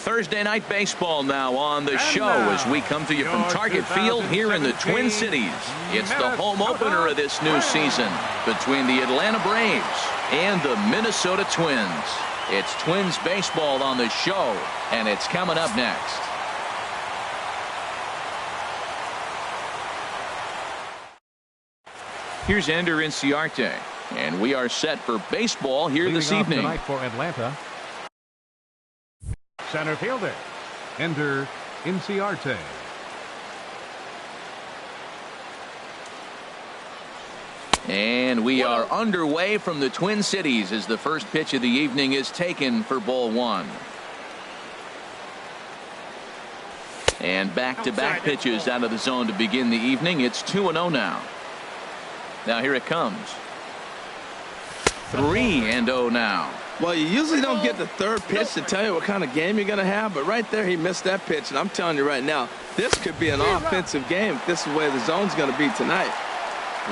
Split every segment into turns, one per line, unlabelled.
Thursday night baseball now on the show as we come to you from Target Field here in the Twin Cities. It's the home opener of this new season between the Atlanta Braves and the Minnesota Twins. It's Twins baseball on the show, and it's coming up next. Here's Ender Inciarte, and we are set for baseball here this evening.
Tonight for Atlanta, center fielder Ender Inciarte.
And we are underway from the Twin Cities as the first pitch of the evening is taken for ball one. And back-to-back pitches out of the zone to begin the evening. It's 2-0 now. Now here it comes. 3-0 now.
Well, you usually don't get the third pitch to tell you what kind of game you're going to have, but right there he missed that pitch, and I'm telling you right now, this could be an offensive game if this is the way the zone's going to be tonight.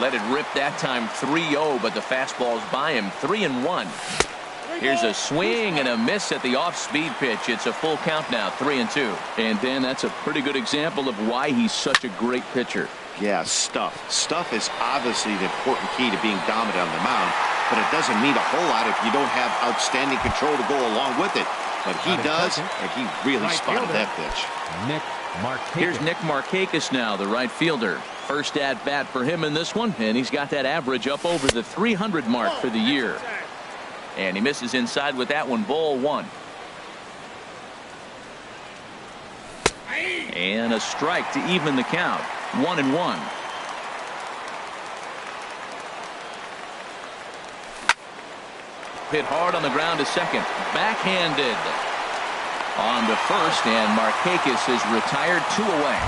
Let it rip that time. 3-0, but the fastball's by him. 3-1. Here's a swing and a miss at the off-speed pitch. It's a full count now. 3-2. And then that's a pretty good example of why he's such a great pitcher.
Yeah, stuff is obviously the important key to being dominant on the mound, but it doesn't mean a whole lot if you don't have outstanding control to go along with it. But he does, and he really spotted that pitch.
Here's Nick Markakis now, the right fielder. First at bat for him in this one, and he's got that average up over the 300 mark for the year. And he misses inside with that one. Ball one. And a strike to even the count. 1-1. Hit hard on the ground to second. Backhanded on to first, and Markakis is retired. 2 away.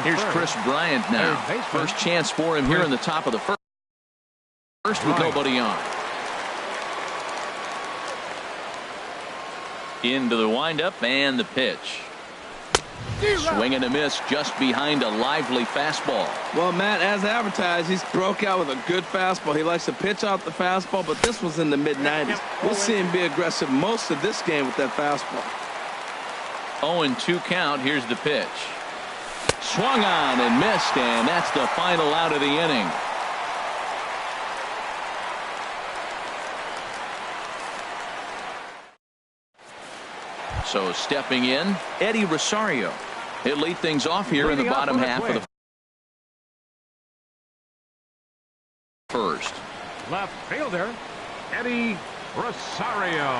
Here's Chris Bryant now. First chance for him here in the top of the first with nobody on. Into the windup and the pitch. Swing and a miss just behind a lively fastball.
Well, Matt, as advertised, he's broke out with a good fastball. He likes to pitch out the fastball, but this was in the mid-90s. We'll see him be aggressive most of this game with that fastball.
0-2 count. Here's the pitch. Swung on and missed, and that's the final out of the inning. So stepping in, Eddie Rosario. He'll lead things off here in the bottom half of the first.
Left fielder Eddie Rosario.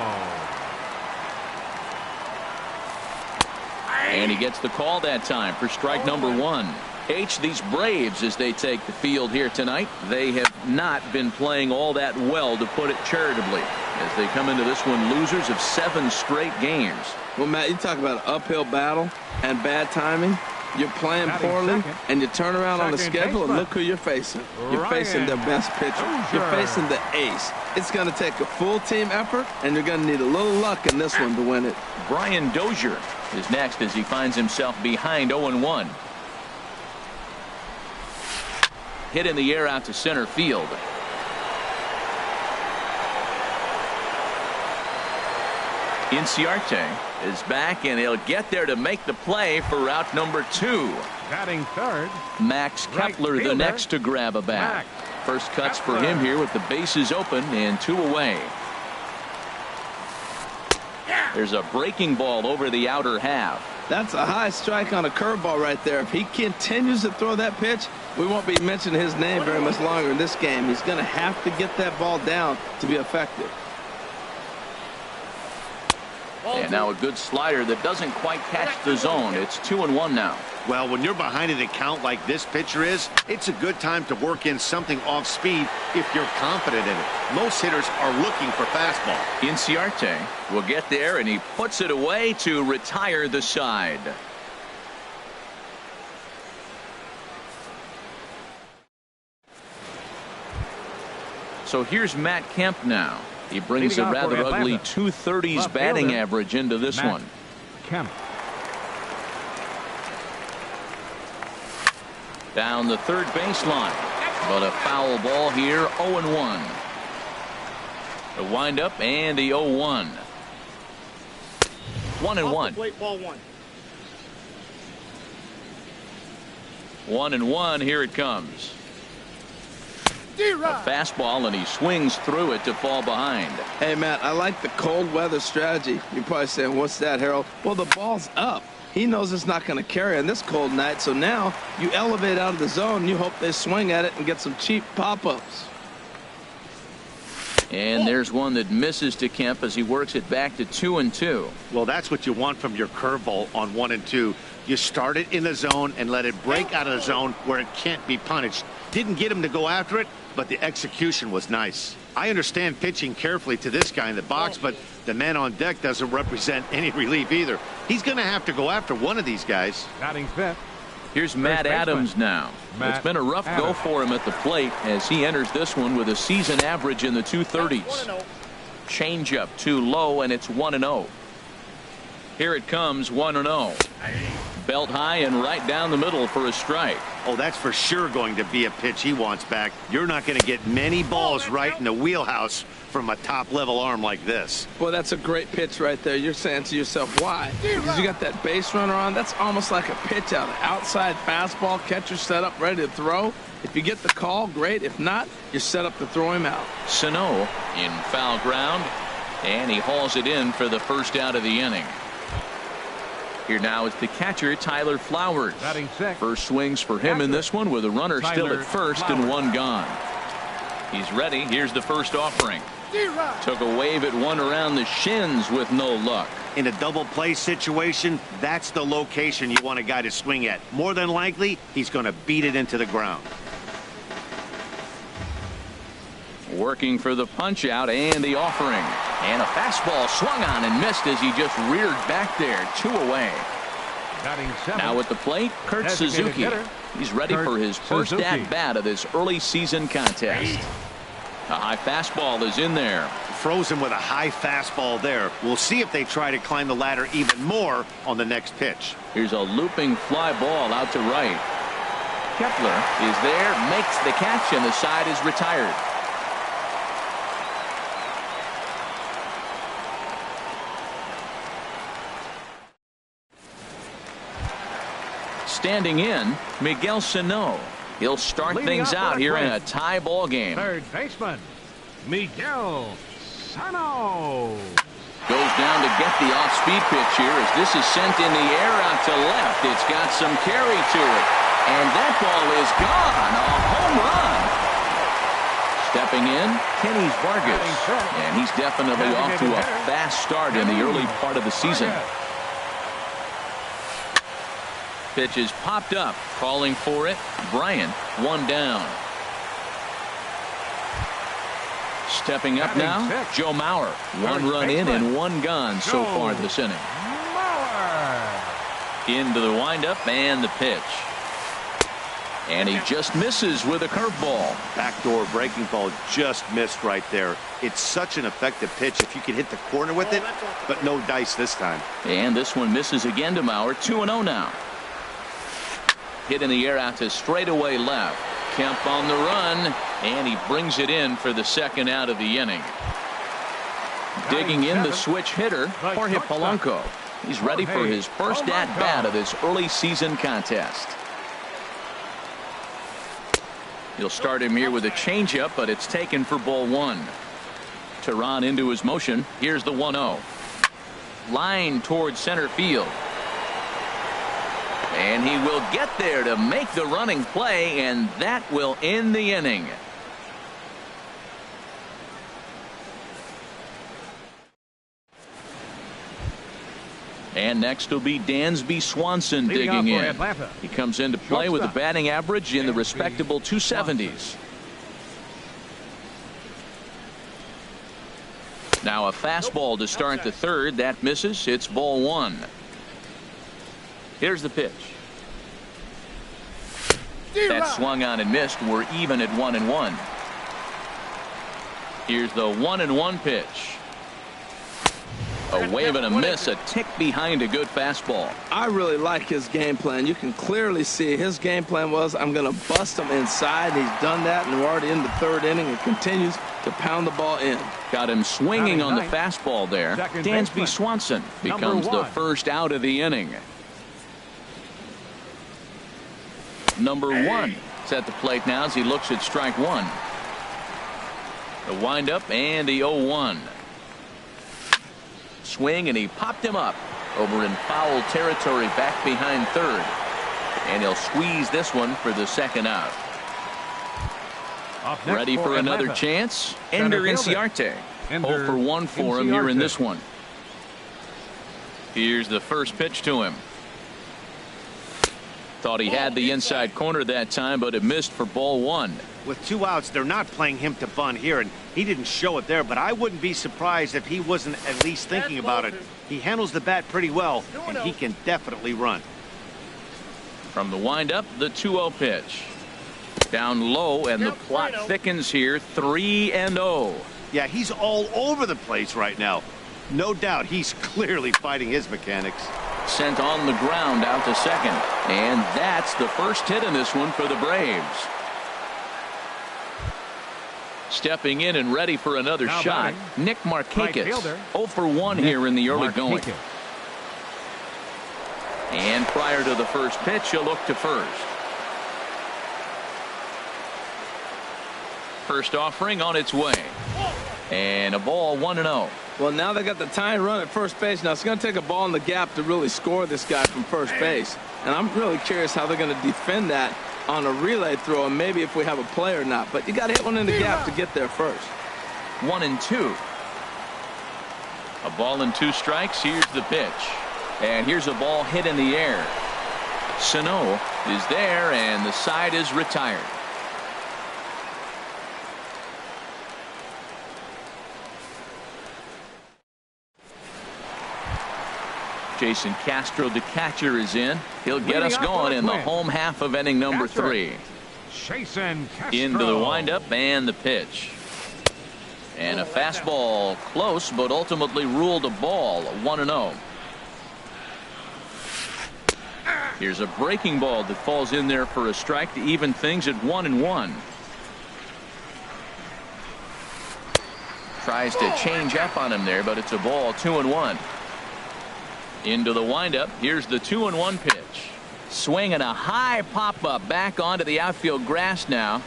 And he gets the call that time for strike number one. These Braves, as they take the field here tonight, they have not been playing all that well, to put it charitably, as they come into this one losers of 7 straight games.
Well, Matt, you talk about an uphill battle and bad timing. You're playing poorly, and you turn around on the schedule, and look who you're facing. You're facing their best pitcher. You're facing the ace. It's going to take a full team effort, and you're going to need a little luck in this one to win it.
Brian Dozier is next as he finds himself behind 0-1. Hit in the air out to center field. Inciarte is back, and he'll get there to make the play for route number 2.
Batting third,
Max Kepler, the next to grab a bat. First cuts for him here with the bases open and 2 away. There's a breaking ball over the outer half.
That's a high strike on a curveball right there. If he continues to throw that pitch, we won't be mentioning his name very much longer in this game. He's going to have to get that ball down to be effective.
And now a good slider that doesn't quite catch the zone. It's 2-1 now.
Well, when you're behind an account like this pitcher is, it's a good time to work in something off speed if you're confident in it. Most hitters are looking for fastball.
Inciarte will get there, and he puts it away to retire the side. So here's Matt Kemp now. He brings a rather ugly 230s batting average into this one.
Kemp.
Down the third baseline, but a foul ball here. 0-1. The windup and the 0-1. 1-1.
Plate, ball one.
1-1. Here it comes. A fastball, and he swings through it to fall behind.
Hey, Matt, I like the cold weather strategy. You're probably saying, what's that, Harold? Well, the ball's up. He knows it's not going to carry on this cold night, so now you elevate out of the zone, and you hope they swing at it and get some cheap pop-ups.
And there's one that misses to Kemp as he works it back to 2-2.
Well, that's what you want from your curveball on 1-2. You start it in the zone and let it break out of the zone where it can't be punished. Didn't get him to go after it, but the execution was nice. I understand pitching carefully to this guy in the box, but the man on deck doesn't represent any relief either. He's going to have to go after one of these guys.
Batting fifth.
Here's Matt Adams now. It's been a rough go for him at the plate as he enters this one with a season average in the 230s. Changeup too low, and it's 1-0. Here it comes, 1-0. Belt high and right down the middle for a strike.
Oh, that's for sure going to be a pitch he wants back. You're not going to get many balls right in the wheelhouse from a top-level arm like this.
Boy, that's a great pitch right there. You're saying to yourself, why? Because you got that base runner on. That's almost like a pitch out. Outside fastball, catcher set up, ready to throw. If you get the call, great. If not, you're set up to throw him out.
Sano in foul ground, and he hauls it in for the first out of the inning. Here now is the catcher, Tyler Flowers.
Batting sixth.
First swings for him in this one with a runner still at first and one gone. He's ready. Here's the first offering. Took a wave at one around the shins with no luck.
In a double play situation, that's the location you want a guy to swing at. More than likely, he's going to beat it into the ground.
Working for the punch out and the offering. And a fastball swung on and missed as he just reared back there. 2 away. Now at the plate, Kurt Suzuki. He's ready for his first at-bat of this early season contest. A high fastball is in there.
Frozen with a high fastball there. We'll see if they try to climb the ladder even more on the next pitch.
Here's a looping fly ball out to right. Kepler is there, makes the catch, and the side is retired. Standing in, Miguel Sano. He'll start things out here in a tie ball game.
Third baseman, Miguel Sano.
Goes down to get the off-speed pitch here as this is sent in the air out to left. It's got some carry to it. And that ball is gone. A home run. Stepping in, Kenny Vargas. And he's definitely off to a fast start in the early part of the season. Pitch is popped up, calling for it. Bryant, one down. Stepping up now, Joe Mauer. One run in and one gone so far this inning. Into the windup and the pitch. And he just misses with a curveball.
Backdoor breaking ball just missed right there. It's such an effective pitch if you can hit the corner with it, but no dice this time.
And this one misses again to Mauer. 2-0 now. Hit in the air out to straightaway left. Kemp on the run, and he brings it in for the second out of the inning. Digging in the switch hitter, Jorge Polanco. He's ready for his first at-bat of this early season contest. He'll start him here with a changeup, but it's taken for ball one. Tehran into his motion. Here's the 1-0. Line towards center field. And he will get there to make the running play, and that will end the inning. And next will be Dansby Swanson digging in. He comes into play with a batting average in the respectable 270s. Now a fastball to start the third. That misses. It's ball one. Here's the pitch. That swung on and missed. We're even at 1-1. Here's the 1-1 pitch. A wave and a miss, a tick behind a good fastball.
I really like his game plan. You can clearly see his game plan was, I'm going to bust him inside. He's done that, and we're already in the third inning and continues to pound the ball in.
Got him swinging on the fastball there. Dansby Swanson becomes the first out of the inning. Number one is at the plate now as he looks at strike one. The windup and the 0-1. Swing, and he popped him up over in foul territory back behind third. And he'll squeeze this one for the second out. Ready for another chance. Ender Inciarte. 0 for 1 for him here in this one. Here's the first pitch to him. Thought he had the inside corner that time, but it missed for ball one.
With 2 outs, they're not playing him to bunt here, and he didn't show it there, but I wouldn't be surprised if he wasn't at least thinking about it. He handles the bat pretty well, and he can definitely run.
From the windup, the 2-0 pitch. Down low, and the plot thickens here. 3-0.
Yeah, he's all over the place right now. No doubt he's clearly fighting his mechanics.
Sent on the ground out to second. And that's the first hit in this one for the Braves. Stepping in and ready for another shot, Nick Markakis. 0 for 1 here in the early going. And prior to the first pitch, he'll look to first. First offering on its way. And a ball, 1-0.
Well, now they got the tying run at first base. Now it's going to take a ball in the gap to really score this guy from first base. And I'm really curious how they're going to defend that on a relay throw, and maybe if we have a play or not. But you got to hit one in the gap to get there first.
1-2. A ball and 2 strikes. Here's the pitch. And here's a ball hit in the air. Sano is there, and the side is retired. Jason Castro, the catcher, is in. He'll get us going in the home half of inning number 3. Into the windup and the pitch. And a fastball close, but ultimately ruled a ball. 1-0. Here's a breaking ball that falls in there for a strike to even things at 1-1. Tries to change up on him there, but it's a ball. 2-1. Into the windup. Here's the 2-1 pitch. Swing and a high pop up back onto the outfield grass now.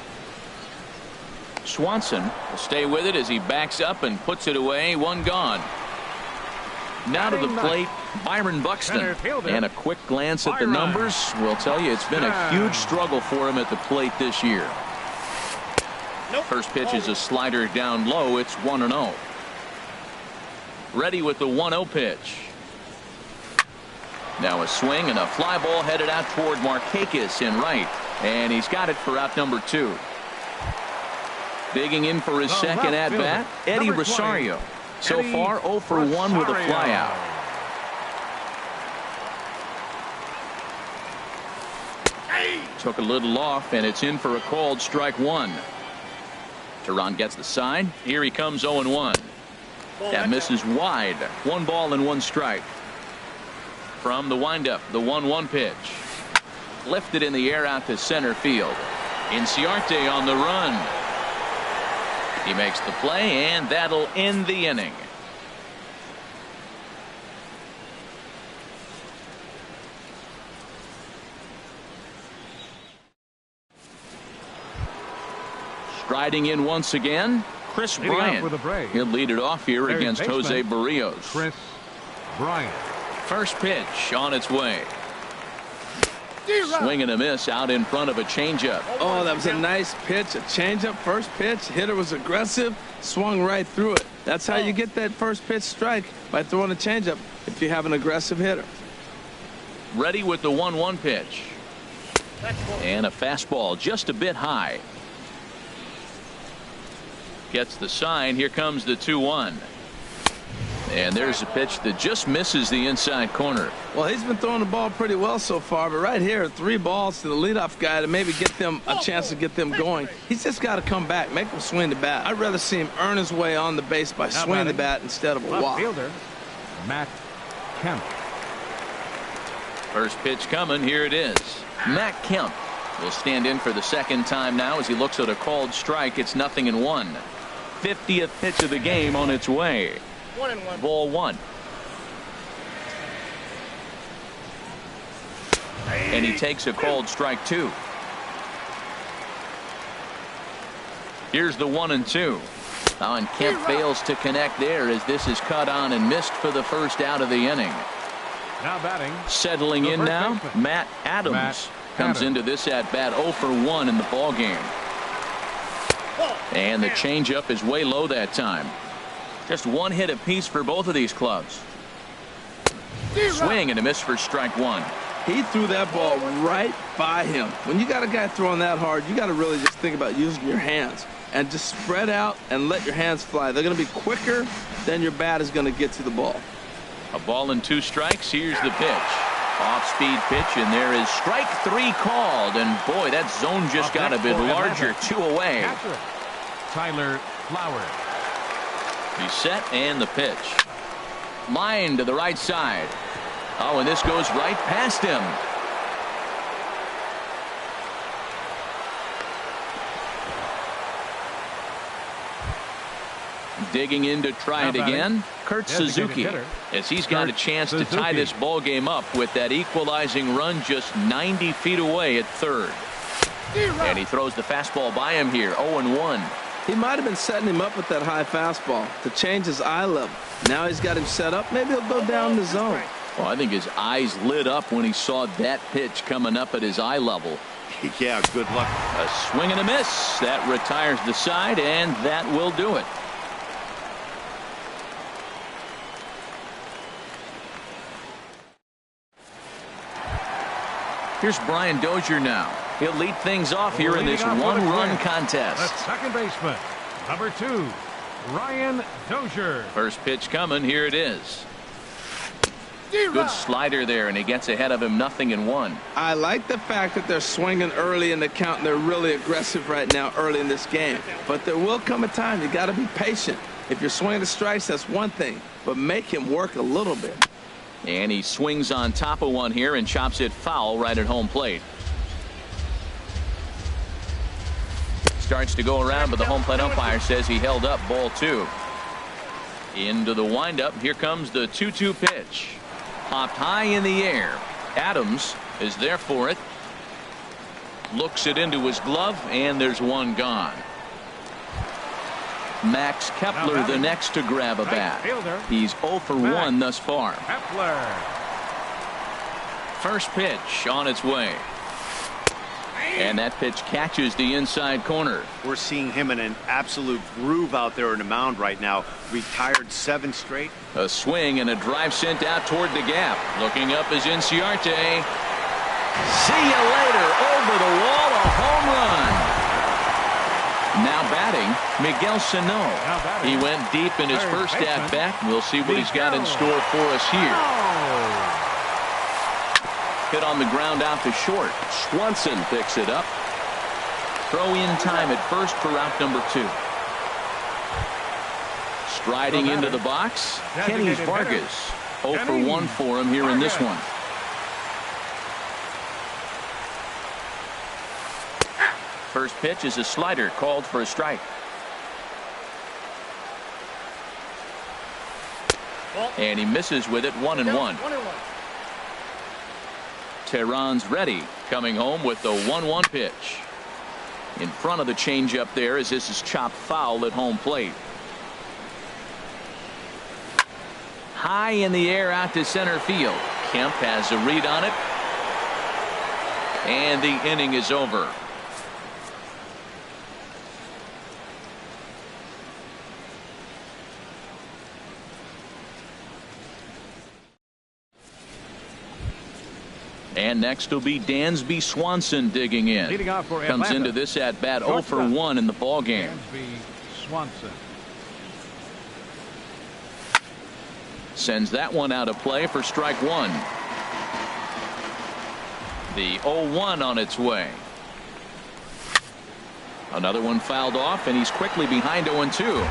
Swanson will stay with it as he backs up and puts it away. 1 gone. Now to the plate, Byron Buxton. And a quick glance at the numbers will tell you it's been a huge struggle for him at the plate this year. First pitch is a slider down low. It's 1-0. Ready with the 1-0 pitch. Now a swing and a fly ball headed out toward Markakis in right. And he's got it for out number 2. Digging in for his second at bat, Eddie Rosario. So far 0 for 1 with a fly out. Took a little off, and it's in for a called strike 1. Teron gets the sign. Here he comes. 0-1. That misses wide. 1 ball and 1 strike. From the windup, the 1-1 pitch. Lifted in the air out to center field. Inciarte on the run. He makes the play, and that'll end the inning. Striding in once again, Chris Bryant. He'll lead it off here against Jose Barrios.
Chris Bryant.
First pitch on its way. Swing and a miss out in front of a changeup.
Oh, that was a nice pitch. A changeup, first pitch. Hitter was aggressive, swung right through it. That's how you get that first pitch strike, by throwing a changeup if you have an aggressive hitter.
Ready with the 1-1 pitch. And a fastball just a bit high. Gets the sign. Here comes the 2-1. And there's a pitch that just misses the inside corner.
Well, he's been throwing the ball pretty well so far, but right here, 3 balls to the leadoff guy to maybe get them a chance to get them going. He's just got to come back, make him swing the bat. I'd rather see him earn his way on the base by swinging the bat instead of a walk.
Matt Kemp.
First pitch coming. Here it is. Matt Kemp will stand in for the second time now as he looks at a called strike. It's 0-1. 50th pitch of the game on its way.
1-1.
Ball one. And he takes a called strike 2. Here's the 1-2. Now, and Kemp fails to connect there as this is cut on and missed for the first out of the inning.
Now batting.
Settling in now, Matt Adams comes into this at bat 0 for 1 in the ball game. And the changeup is way low that time. Just one hit apiece for both of these clubs. Swing and a miss for strike 1.
He threw that ball right by him. When you got a guy throwing that hard, you got to really just think about using your hands and just spread out and let your hands fly. They're going to be quicker than your bat is going to get to the ball.
A ball and 2 strikes. Here's the pitch. Off-speed pitch, and there is strike 3 called. And boy, that zone just got a bit larger. 2 away.
Catcher, Tyler Flowers.
He's set, and the pitch. Line to the right side. Oh, and this goes right past him. Digging in to try it again, Kurt Suzuki, as he's got a chance to tie this ball game up with that equalizing run just 90 feet away at third. And he throws the fastball by him here, 0-1.
He might have been setting him up with that high fastball to change his eye level. Now he's got him set up. Maybe he'll go down the zone.
Well, I think his eyes lit up when he saw that pitch coming up at his eye level.
Yeah, good luck.
A swing and a miss. That retires the side, and that will do it. Here's Brian Dozier now. He'll lead things off here in this one-run contest.
The second baseman, number 2, Ryan Dozier.
First pitch coming. Here it is. Good slider there, and he gets ahead of him. 0-1.
I like the fact that they're swinging early in the count, and they're really aggressive right now early in this game. But there will come a time you got to be patient. If you're swinging the strikes, that's one thing, but make him work a little bit.
And he swings on top of one here and chops it foul right at home plate. Starts to go around, but the home plate umpire says he held up. Ball 2. Into the windup. Here comes the 2-2 pitch. Popped high in the air. Adams is there for it. Looks it into his glove, and there's one gone. Max Kepler the next to grab a bat. He's 0 for 1 thus far.
Kepler.
First pitch on its way. And that pitch catches the inside corner.
We're seeing him in an absolute groove out there in the mound right now. Retired 7 straight.
A swing and a drive sent out toward the gap. Looking up is Inciarte. See you later. Over the wall, a home run. Now batting, Miguel Sano. He went deep in his first at bat. We'll see what he's got in store for us here. Hit on the ground out to short. Swanson picks it up. Throw in time at first for out number 2. Striding into the box, Kenny Vargas. 0 for 1 for him here in this one. First pitch is a slider called for a strike. And he misses with it. 1-1. Tehran's ready, coming home with the 1-1 pitch. In front of the changeup there as this is chopped foul at home plate. High in the air out to center field. Kemp has a read on it. And the inning is over. And next will be Dansby Swanson digging in.
Leading off for
Comes
Atlanta.
into this at bat 0 for 1 in the ball game.
Dansby Swanson.
Sends that one out of play for strike 1. The 0-1 on its way. Another one fouled off, and he's quickly behind 0-2.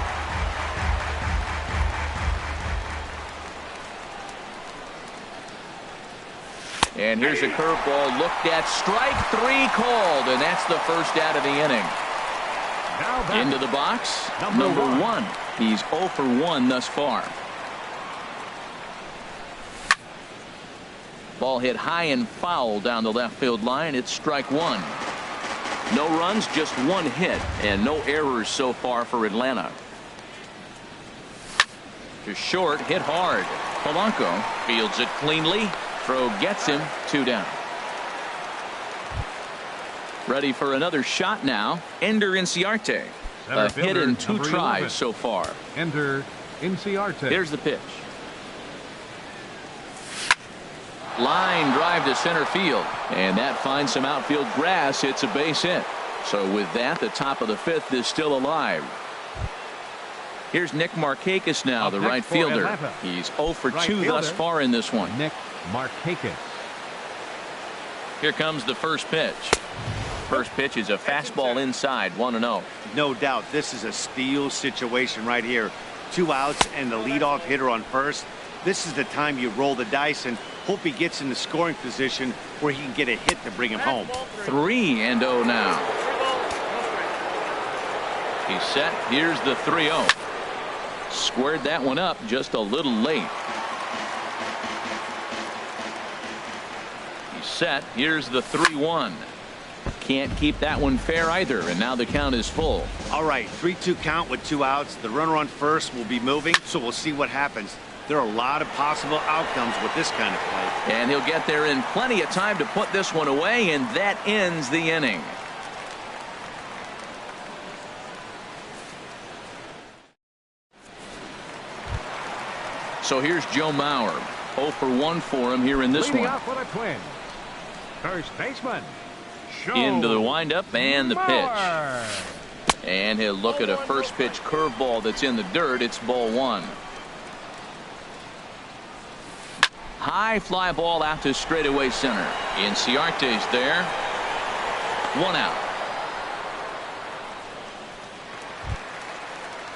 And here's a curveball looked at. Strike three called, and that's the first out of the inning. Into the box, number one. He's 0 for 1 thus far. Ball hit high and foul down the left field line. It's strike one. No runs, just one hit, and no errors so far for Atlanta. To short, hit hard. Polanco fields it cleanly. Throw gets him, 2 down. Ready for another shot now. Ender Inciarte. A hit in 2 tries so far.
Ender Inciarte.
Here's the pitch. Line drive to center field, and that finds some outfield grass. It's a base hit. So with that, the top of the 5th is still alive. Here's Nick Markakis now, the right fielder. He's 0 for 2 thus far in this one.
Nick Markakis.
Here comes the first pitch. First pitch is a fastball inside, 1-0.
No doubt, this is a steal situation right here. 2 outs and the leadoff hitter on first. This is the time you roll the dice and hope he gets in the scoring position where he can get a hit to bring him home.
3-0 now. He's set. Here's the 3-0. Squared that one up just a little late. He's set. Here's the 3-1. Can't keep that one fair either, and now the count is full.
All right, 3-2 count with 2 outs. The runner on first will be moving, so we'll see what happens. There are a lot of possible outcomes with this kind of play.
And he'll get there in plenty of time to put this one away, and that ends the inning. So here's Joe Mauer. 0 for 1 for him here in this one.
Off with a twin. First baseman.
Into the windup and the pitch. And he'll look at a first pitch curveball that's in the dirt. It's ball 1. High fly ball out to straightaway center. Inciarte's there. 1 out.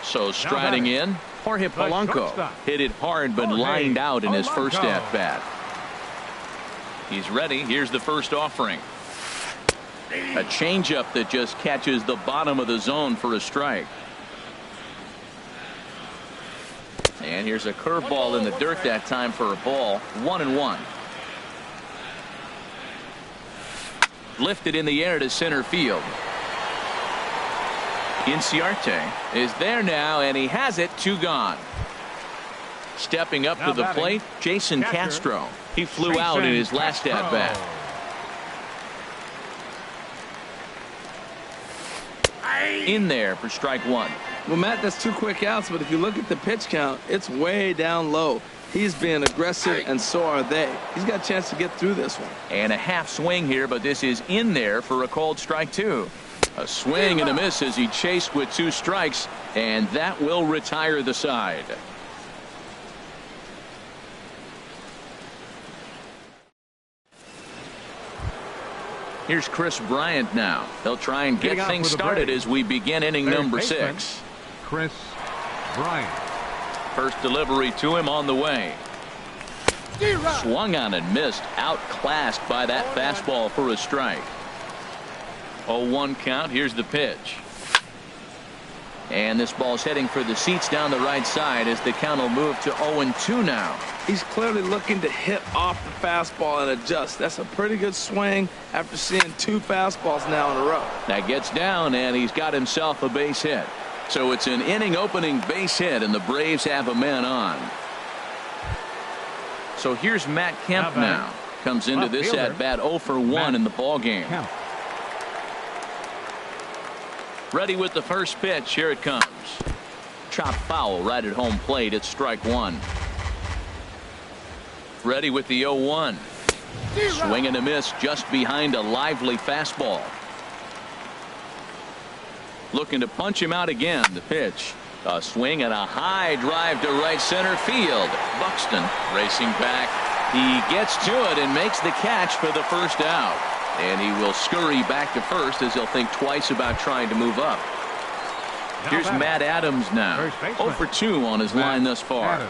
So striding in, Jorge Polanco hit it hard but lined out in his first at bat. He's ready. Here's the first offering. A changeup that just catches the bottom of the zone for a strike. And here's a curveball in the dirt that time for a ball. 1-1. Lifted in the air to center field. Inciarte is there now, and he has it. 2 gone. Stepping up to the plate, Jason Castro. He flew out in his last at bat. In there for strike 1.
Well, Matt, that's 2 quick outs, but if you look at the pitch count, it's way down low. He's being aggressive, and so are they. He's got a chance to get through this one.
And a half swing here, but this is in there for a called strike 2. A swing and a miss as he chased with 2 strikes, and that will retire the side. Here's Chris Bryant now. They'll try and get things started as we begin inning number 6.
Chris Bryant.
First delivery to him on the way. Swung on and missed. Outclassed by that fastball for a strike. 0-1 count. Here's the pitch. And this ball's heading for the seats down the right side as the count will move to 0-2 now.
He's clearly looking to hit off the fastball and adjust. That's a pretty good swing after seeing 2 fastballs now in a row.
That gets down, and he's got himself a base hit. So it's an inning opening base hit, and the Braves have a man on. So here's Matt Kemp now. Comes into this at bat 0 for 1 in the ball game. Ready with the first pitch. Here it comes. Chop foul right at home plate. It's strike 1. Ready with the 0-1. Swing and a miss just behind a lively fastball. Looking to punch him out again. The pitch. A swing and a high drive to right center field. Buxton racing back. He gets to it and makes the catch for the first out. And he will scurry back to first as he'll think twice about trying to move up. Here's Matt Adams now. 0 for 2 on his line thus far.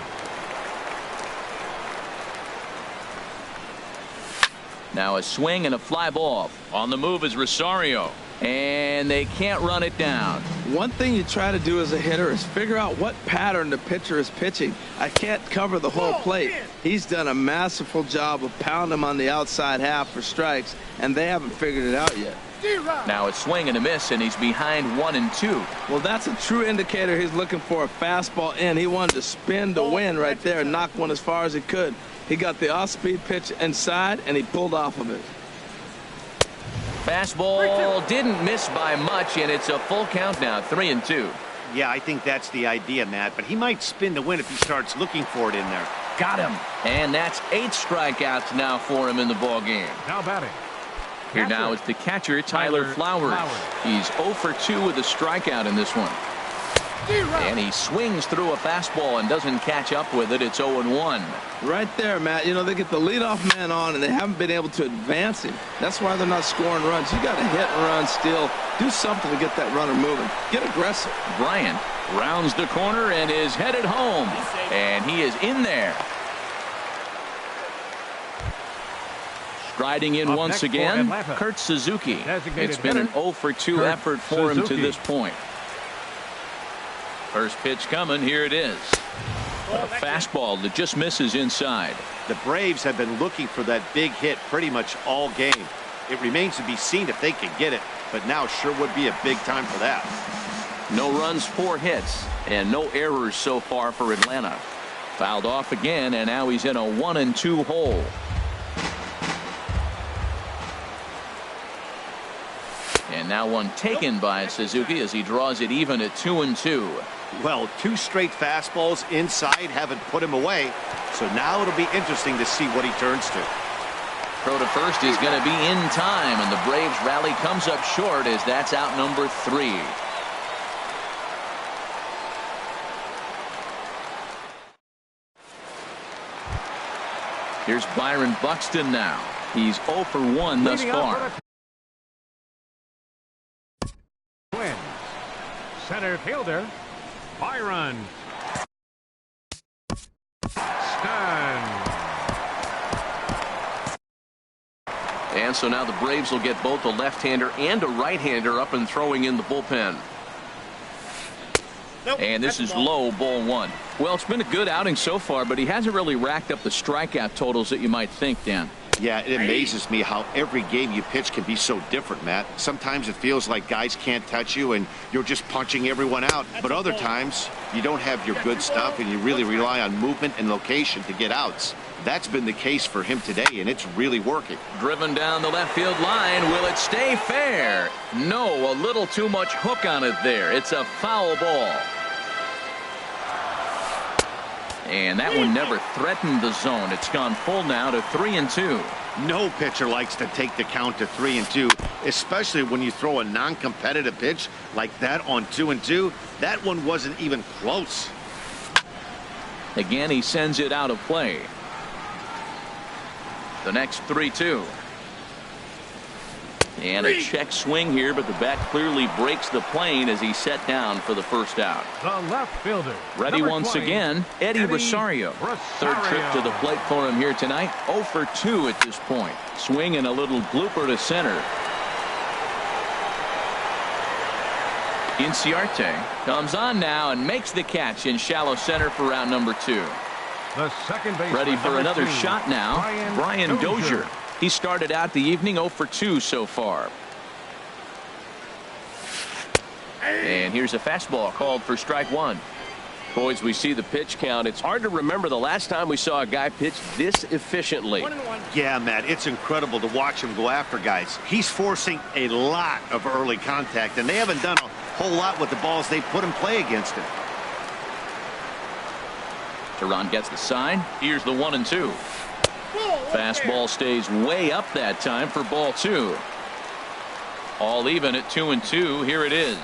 Now a swing and a fly ball. On the move is Rosario. And they can't run it down.
One thing you try to do as a hitter is figure out what pattern the pitcher is pitching. I can't cover the whole plate. He's done a masterful job of pounding him on the outside half for strikes, and they haven't figured it out yet.
Now a swing and a miss, and he's behind 1-2.
Well, that's a true indicator he's looking for a fastball in. He wanted to spin to win right there and knock one as far as he could. He got the off-speed pitch inside, and he pulled off of it.
Fastball didn't miss by much, and it's a full count now, 3-2.
Yeah, I think that's the idea, Matt, but he might spin to win if he starts looking for it in there.
Got him. And that's 8 strikeouts now for him in the ball game.
Now batting.
Here now is the catcher, Tyler Flowers. He's 0 for 2 with a strikeout in this one. And he swings through a fastball and doesn't catch up with it. It's 0-1.
Right there, Matt. You know, they get the leadoff man on, and they haven't been able to advance him. That's why they're not scoring runs. You got to hit and run still. Do something to get that runner moving. Get aggressive.
Bryant rounds the corner and is headed home. And he is in there. Striding in once again, Kurt Suzuki. It's been an 0 for 2 effort for him to this point. First pitch coming. Here it is. A fastball that just misses inside.
The Braves have been looking for that big hit pretty much all game. It remains to be seen if they can get it, but now sure would be a big time for that.
No runs, 4 hits, and no errors so far for Atlanta. Fouled off again, and now he's in a 1-2 hole. And now one taken by Suzuki as he draws it even at 2-2.
Well, 2 straight fastballs inside haven't put him away, so now it'll be interesting to see what he turns to.
Throw to first is going to be in time, and the Braves rally comes up short as that's out number 3. Here's Byron Buxton now. He's 0 for 1 thus far.
Twins. Center fielder, Byron Buxton.
And so now the Braves will get both a left-hander and a right-hander up and throwing in the bullpen. And this is low, ball 1. Well, it's been a good outing so far, but he hasn't really racked up the strikeout totals that you might think, Dan.
Yeah, it amazes me how every game you pitch can be so different, Matt. Sometimes it feels like guys can't touch you and you're just punching everyone out. But other times you don't have your good stuff and you really rely on movement and location to get outs. That's been the case for him today, and it's really working. Driven down the left field line. Will it stay fair? No, a little too much hook on it there. It's a foul ball. And that one never threatened the zone. It's gone full now to 3-2. No pitcher likes to take the count to 3-2, especially when you throw a non-competitive pitch like that on 2-2. That one wasn't even close. Again, he sends it out of play. The next 3-2. And a check swing here, but the bat clearly breaks the plane as he's set down for the first out.
The left fielder.
Ready once again, Eddie Rosario. Third trip to the plate for him here tonight. 0 for 2 at this point. Swing and a little blooper to center. Inciarte comes on now and makes the catch in shallow center for round number 2.
The second base.
Ready for another shot now. Brian Dozier. He started out the evening 0 for 2 so far. And here's a fastball called for strike 1. Boys, we see the pitch count. It's hard to remember the last time we saw a guy pitch this efficiently.
Yeah, Matt, it's incredible to watch him go after guys. He's forcing a lot of early contact, and they haven't done a whole lot with the balls they put in play against him.
Teron gets the sign. Here's the 1-2. Fastball stays way up that time for ball 2. All even at 2-2. Here it is.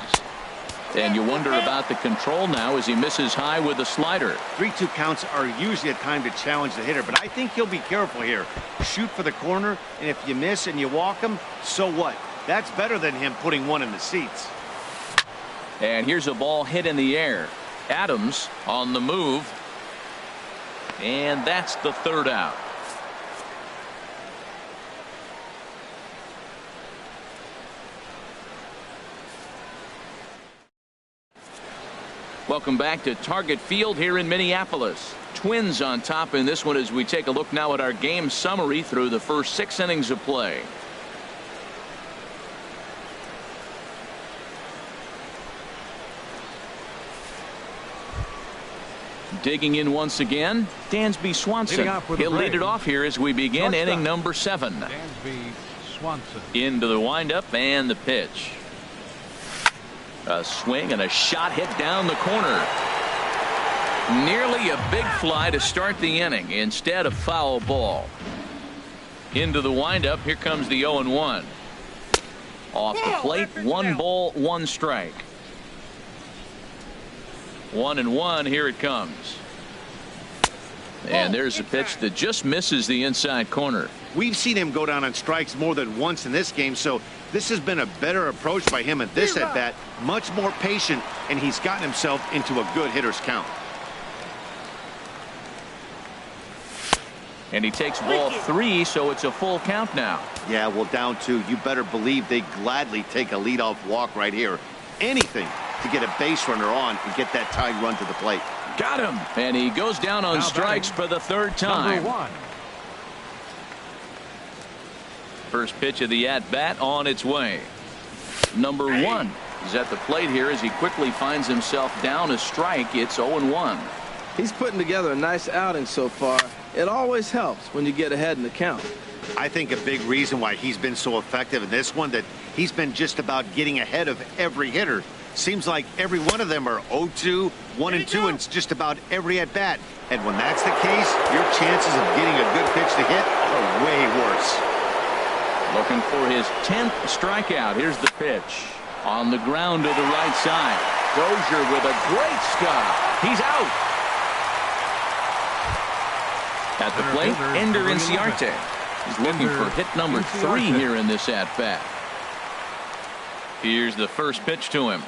And you wonder about the control now as he misses high with the slider. 3-2 counts are usually a time to challenge the hitter, but I think he'll be careful here. Shoot for the corner, and if you miss and you walk him, so what? That's better than him putting one in the seats. And here's a ball hit in the air. Adams on the move. And that's the third out. Welcome back to Target Field here in Minneapolis. Twins on top in this one as we take a look now at our game summary through the first 6 innings of play. Digging in once again, Dansby Swanson. He'll lead it off here as we begin inning number 7.
Dansby Swanson.
Into the windup and the pitch. A swing and a shot hit down the corner. Nearly a big fly to start the inning instead of foul ball. Into the windup. Here comes the 0-1. Off the plate, 1 ball, 1 strike. 1-1. Here it comes. And there's a pitch that just misses the inside corner.
We've seen him go down on strikes more than once in this game, so this has been a better approach by him at this at bat. Much more patient, and he's gotten himself into a good hitter's count.
And he takes ball 3, so it's a full count now.
Yeah, well, down 2. You better believe they gladly take a leadoff walk right here. Anything to get a base runner on and get that tying run to the plate.
Got him. And he goes down on strikes for the 3rd time.
Number 1.
First pitch of the at-bat on its way. Number 1 is at the plate here as he quickly finds himself down a strike. It's 0-1.
He's putting together a nice outing so far. It always helps when you get ahead in the count.
I think a big reason why he's been so effective in this one, that he's been just about getting ahead of every hitter. Seems like every one of them are 0-2, 1-2, and it's just about every at bat. And when that's the case, your chances of getting a good pitch to hit are way worse.
Looking for his 10th strikeout. Here's the pitch. On the ground to the right side. Dozier with a great stop. He's out. At the plate, Ender Inciarte. He's looking for hit number 3 here in this at-bat. Here's the first pitch to him.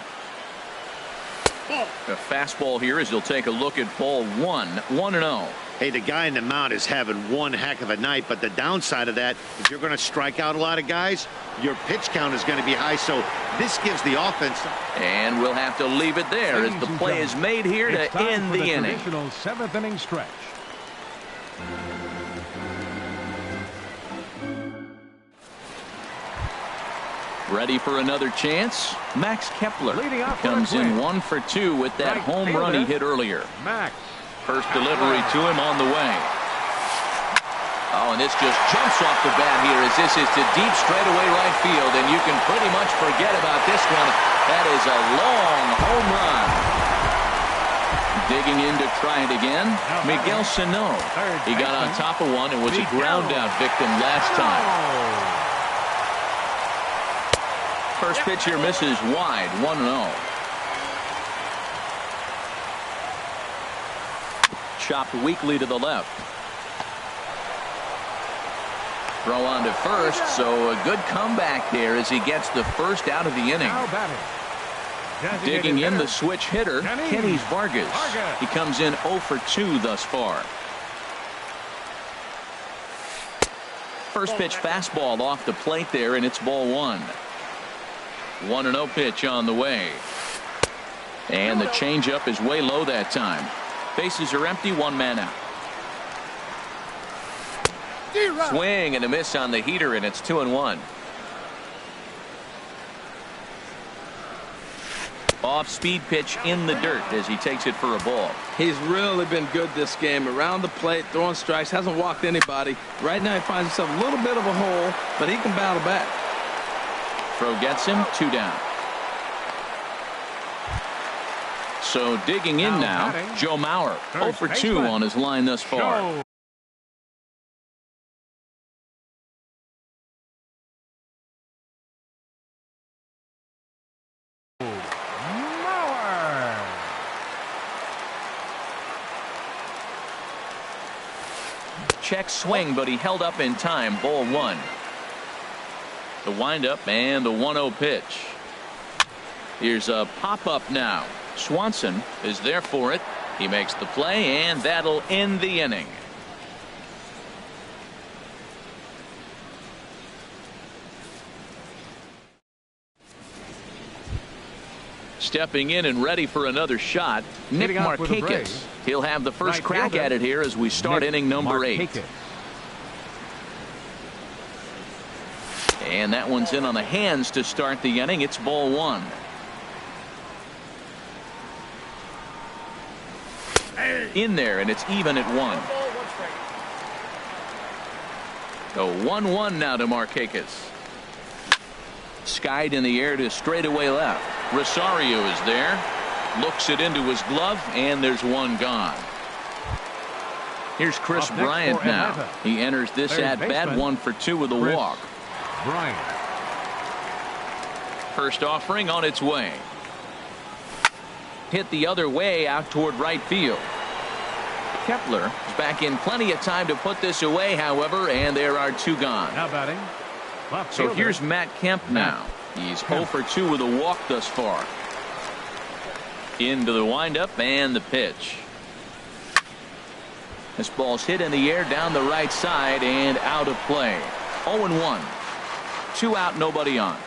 A fastball here as he'll take a look at ball 1, 1-0.
Hey, the guy in the mound is having one heck of a night, but the downside of that, if you're going to strike out a lot of guys, your pitch count is going to be high, so this gives the offense.
And we'll have to leave it there as the play is made here to end the inning.
Traditional 7th inning stretch.
Ready for another chance? Max Kepler comes in 1 for 2 with that home run he hit earlier.
Max.
First delivery to him on the way. Oh, and this just jumps off the bat here as this is to deep straightaway right field, and you can pretty much forget about this one. That is a long home run. Digging in to try it again, Miguel Sano. He got on top of one and was a ground out victim last time. First pitch here misses wide, 1-0. Chopped weakly to the left. Throw on to first, so a good comeback there as he gets the first out of the inning. Digging in the switch hitter, Kenny Vargas. He comes in 0 for 2 thus far. First pitch fastball off the plate there, and it's ball 1. 1-0 pitch on the way. And the changeup is way low that time. Bases are empty, 1 man out. Swing and a miss on the heater, and it's 2-1. Off speed pitch in the dirt as he takes it for a ball.
He's really been good this game. Around the plate, throwing strikes, hasn't walked anybody. Right now he finds himself a little bit of a hole, but he can battle back.
Throw gets him, 2 down. So digging in now, Joe Mauer, 0 for 2 on his line thus far. Check swing, but he held up in time, ball 1. The windup and the 1-0 pitch. Here's a pop-up now. Swanson is there for it. He makes the play, and that'll end the inning. Stepping in and ready for another shot, Nick Markakis. He'll have the first crack at it here as we start inning number 8. And that one's in on the hands to start the inning. It's ball 1. In there, and it's even at 1. So 1-1 now to Markakis. Skied in the air to straightaway left. Rosario is there. Looks it into his glove, and there's one gone. Here's Chris Bryant now. He enters this at-bat 1 for 2 with a walk.
Bryant.
First offering on its way. Hit the other way out toward right field. Kepler is back in plenty of time to put this away, however, and there are 2 gone.
Now batting.
So here's Matt Kemp now. He's 0 for 2 with a walk thus far. Into the windup and the pitch. This ball's hit in the air down the right side and out of play. 0-1. 2 out, nobody on.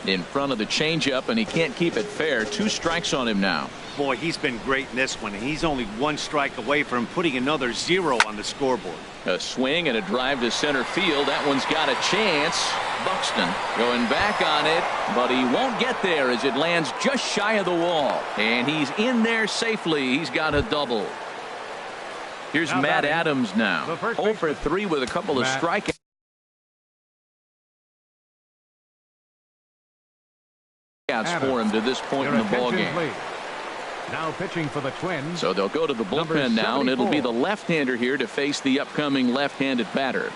In front of the changeup, and he can't keep it fair. 2 strikes on him now.
Boy, he's been great in this one, and he's only 1 strike away from putting another 0 on the scoreboard.
A swing and a drive to center field. That one's got a chance. Buxton going back on it, but he won't get there as it lands just shy of the wall. And he's in there safely. He's got a double. Here's now Matt Adams now. 0 for 3 with a couple of strikeouts. For him to this point in the ball game.
Now pitching for the Twins.
So they'll go to the bullpen now, and it'll be the left-hander here to face the upcoming left-handed batter.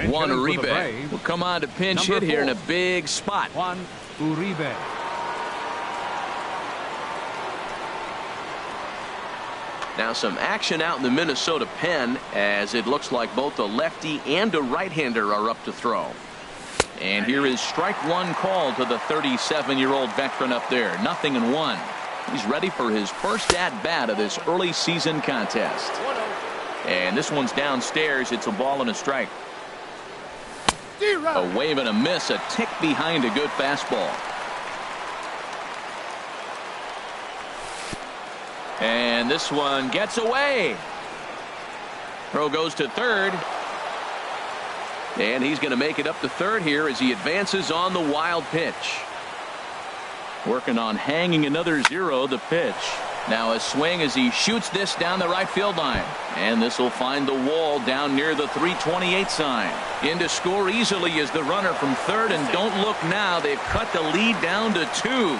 Juan Uribe will come on to pinch hit here in a big spot.
Juan Uribe.
Now some action out in the Minnesota pen as it looks like both a lefty and a right-hander are up to throw. And here is strike 1 call to the 37-year-old veteran up there. 0-1. He's ready for his first at-bat of this early season contest. And this one's downstairs. It's a ball and a strike. A wave and a miss, a tick behind a good fastball. And this one gets away. Throw goes to third. And he's going to make it up to third here as he advances on the wild pitch. Working on hanging another 0, the pitch. Now a swing as he shoots this down the right field line. And this will find the wall down near the 328 sign. In to score easily is the runner from third. And don't look now. They've cut the lead down to 2.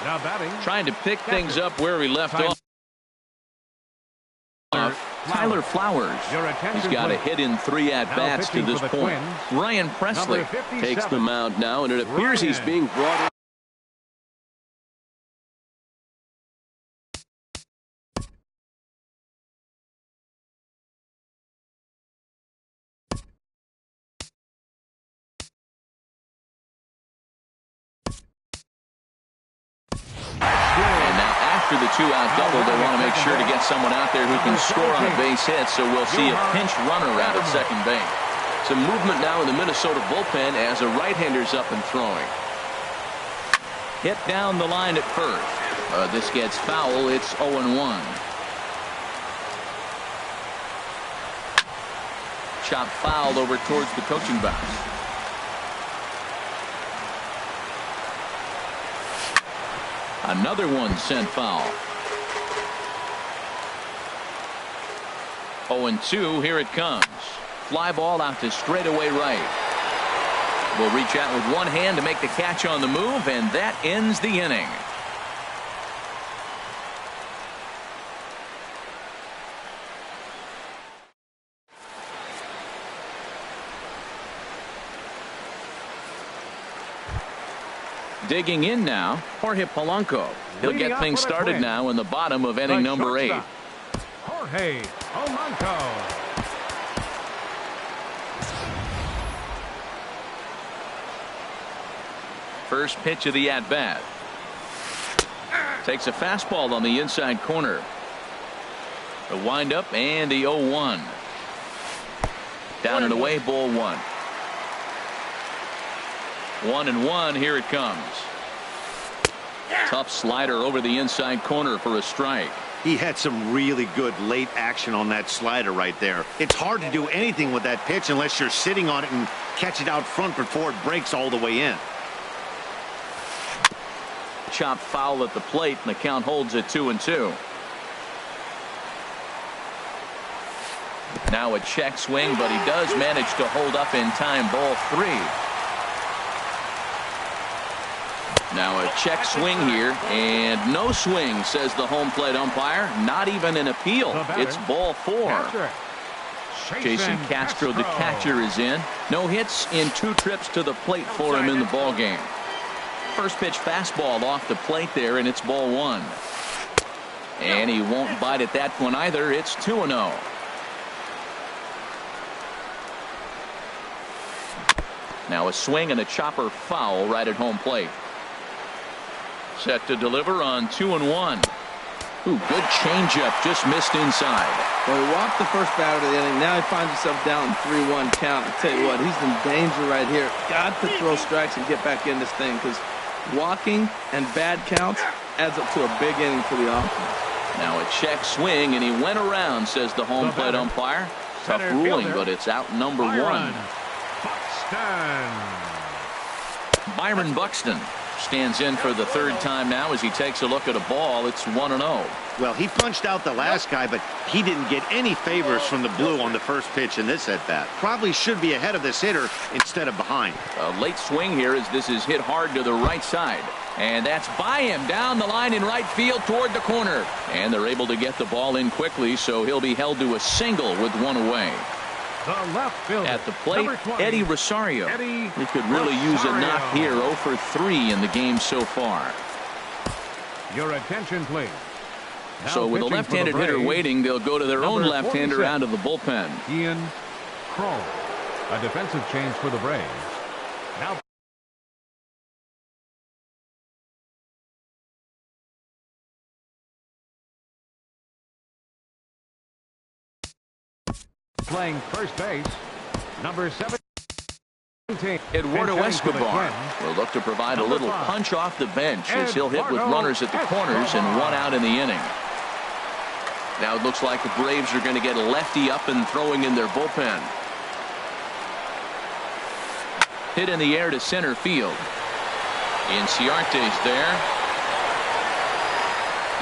Now batting.
Trying to pick things up where he left off. Tyler Flowers. He's got a hit in 3 at-bats to this point. Ryan Presley takes the mound now, and it appears he's being brought in. After the 2-out double, they want to make sure to get someone out there who can score on a base hit, so we'll see a pinch runner out at second base. Some movement now in the Minnesota bullpen as a right-hander's up and throwing. Hit down the line at first. This gets foul. It's 0-1. Chop fouled over towards the coaching box. Another one sent foul. 0-2. Here it comes. Fly ball out to straightaway right. Will reach out with one hand to make the catch on the move, and that ends the inning. Digging in now, Jorge Polanco. He'll get things started now in the bottom of inning number 8.
Jorge Polanco.
First pitch of the at-bat. Takes a fastball on the inside corner. The windup and the 0-1. Down and away, ball 1. 1-1. Here it comes. Tough slider over the inside corner for a strike.
He had some really good late action on that slider right there. It's hard to do anything with that pitch unless you're sitting on it and catch it out front before it breaks all the way in.
Chopped foul at the plate, and the count holds at 2-2. Now a check swing, but he does manage to hold up in time. Ball 3. Now a check swing here, and no swing, says the home plate umpire. Not even an appeal. It's ball 4. Jason Castro, the catcher, is in. No hits in 2 trips to the plate for him in the ball game. First pitch fastball off the plate there, and it's ball 1. And he won't bite at that one either. It's 2-0. Now a swing and a chopper foul right at home plate. Set to deliver on 2-1. Ooh, good changeup, just missed inside.
Well, he walked the first batter of the inning. Now he finds himself down 3-1 count. I tell you what, he's in danger right here. Got to throw strikes and get back in this thing, because walking and bad counts adds up to a big inning for the offense.
Now a check swing, and he went around, says the home plate umpire. Tough ruling, but it's out number 1. Byron Buxton stands in for the 3rd time now as he takes a look at a ball. It's 1-0.
Well, he punched out the last guy, but he didn't get any favors from the blue on the first pitch in this at-bat. Probably should be ahead of this hitter instead of behind.
A late swing here as this is hit hard to the right side. And that's by him down the line in right field toward the corner. And they're able to get the ball in quickly, so he'll be held to a single with 1 away.
The left fielder,
at the plate,
20,
Eddie Rosario.
He
could really use a knock here. 0 for 3 in the game so far.
Your attention, please. Now
so with a left-handed hitter waiting, they'll go to their own left-hander out of the bullpen.
Ian Kroll, a defensive change for the Braves. Now playing first base, number 17.
Eduardo Escobar will look to provide a little punch off the bench as he'll hit with runners at the corners and 1 out in the inning. Now it looks like the Braves are going to get a lefty up and throwing in their bullpen. Hit in the air to center field. Inciarte's there.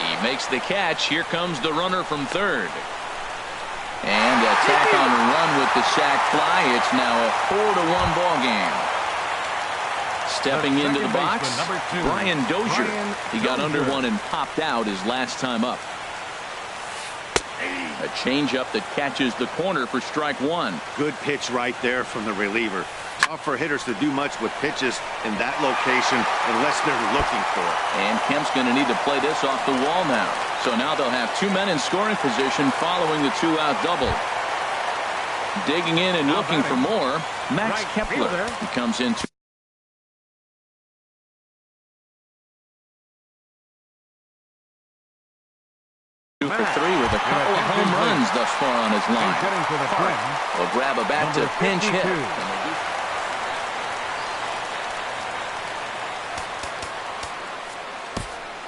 He makes the catch. Here comes the runner from 3rd. And a tack on a run with the sac fly. It's now a 4-1 ball game. Stepping into the box, Brian Dozier. He got under one and popped out his last time up. A changeup that catches the corner for strike 1.
Good pitch right there from the reliever. Tough for hitters to do much with pitches in that location unless they're looking for it.
And Kemp's going to need to play this off the wall now. So now they'll have 2 men in scoring position following the 2-out double. Digging in and looking for more, Max Kepler. He comes in 2 for 3 with a couple of home runs thus far on his line. Will grab a bat to pinch hit.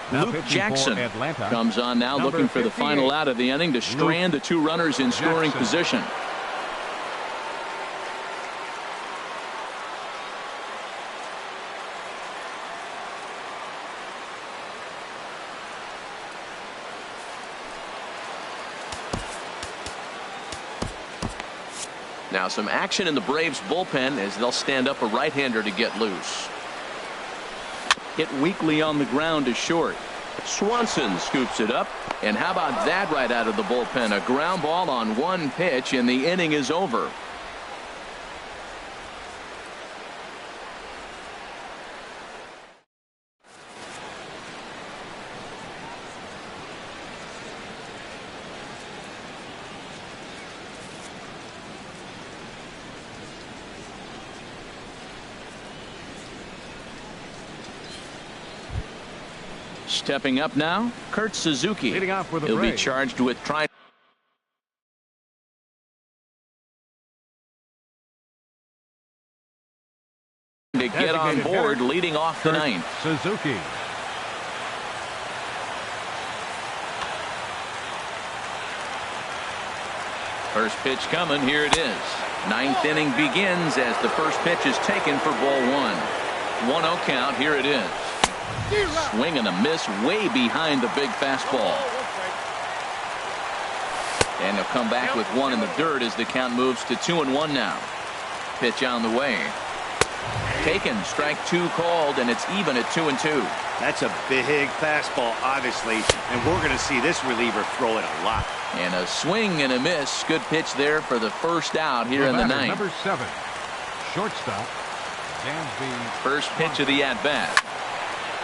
Luke Jackson comes on now, looking for the final out of the inning to strand the 2 runners in scoring position. Now some action in the Braves bullpen as they'll stand up a right-hander to get loose. Hit weakly on the ground to short. Swanson scoops it up. And how about that right out of the bullpen? A ground ball on 1 pitch, and the inning is over. Stepping up now, Kurt Suzuki.
Leading off with a
He'll be
break.
charged with trying to get on board, leading off the ninth.
Suzuki.
First pitch coming. Here it is. Ninth inning begins as the first pitch is taken for ball one. 1-0 count. Here it is. Swing and a miss way behind the big fastball. And he'll come back with one in the dirt as the count moves to 2-1 now. Pitch on the way. Taken. Strike two called, and it's even at 2-2.
That's a big fastball, obviously, and we're going to see this reliever throw it a lot.
And a swing and a miss. Good pitch there for the first out here in the ninth.
Number 7, shortstop, Dansby.
First pitch of the at-bat.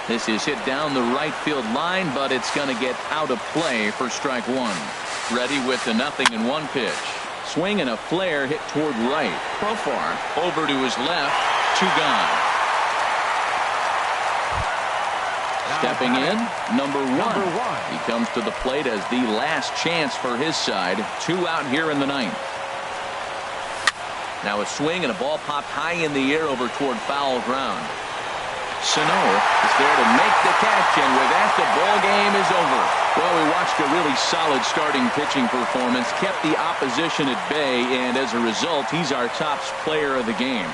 This is hit down the right field line, but it's going to get out of play for strike one. Ready with the 0-1 pitch. Swing and a flare hit toward right. Profar over to his left. 2 gone. Stepping in, number one. He comes to the plate as the last chance for his side. 2 out here in the ninth. Now a swing and a ball popped high in the air over toward foul ground. Sano is there to make the catch, and with that, the ball game is over. Well, we watched a really solid starting pitching performance, kept the opposition at bay, and as a result, he's our top player of the game.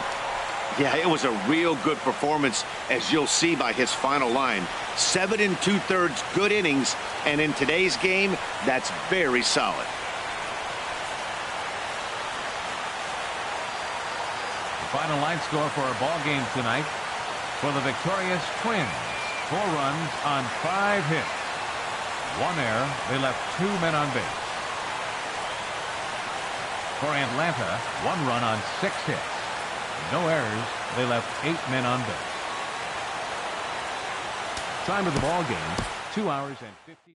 Yeah, it was a real good performance, as you'll see by his final line. 7 2/3 good innings, and in today's game, that's very solid.
The final line score for our ball game tonight. For the victorious Twins, 4 runs on 5 hits. 1 error. They left 2 men on base. For Atlanta, 1 run on 6 hits. No errors. They left 8 men on base. Time of the ball game, 2 hours and 50.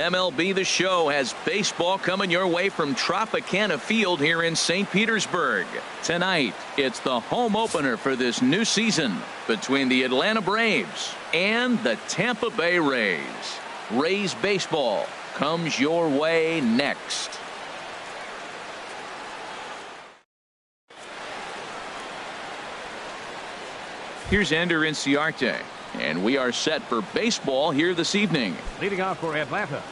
MLB The Show has baseball coming your way from Tropicana Field here in St. Petersburg. Tonight, it's the home opener for this new season between the Atlanta Braves and the Tampa Bay Rays. Rays baseball comes your way next. Here's Ender Inciarte. And we are set for baseball here this evening.
Leading off for Atlanta,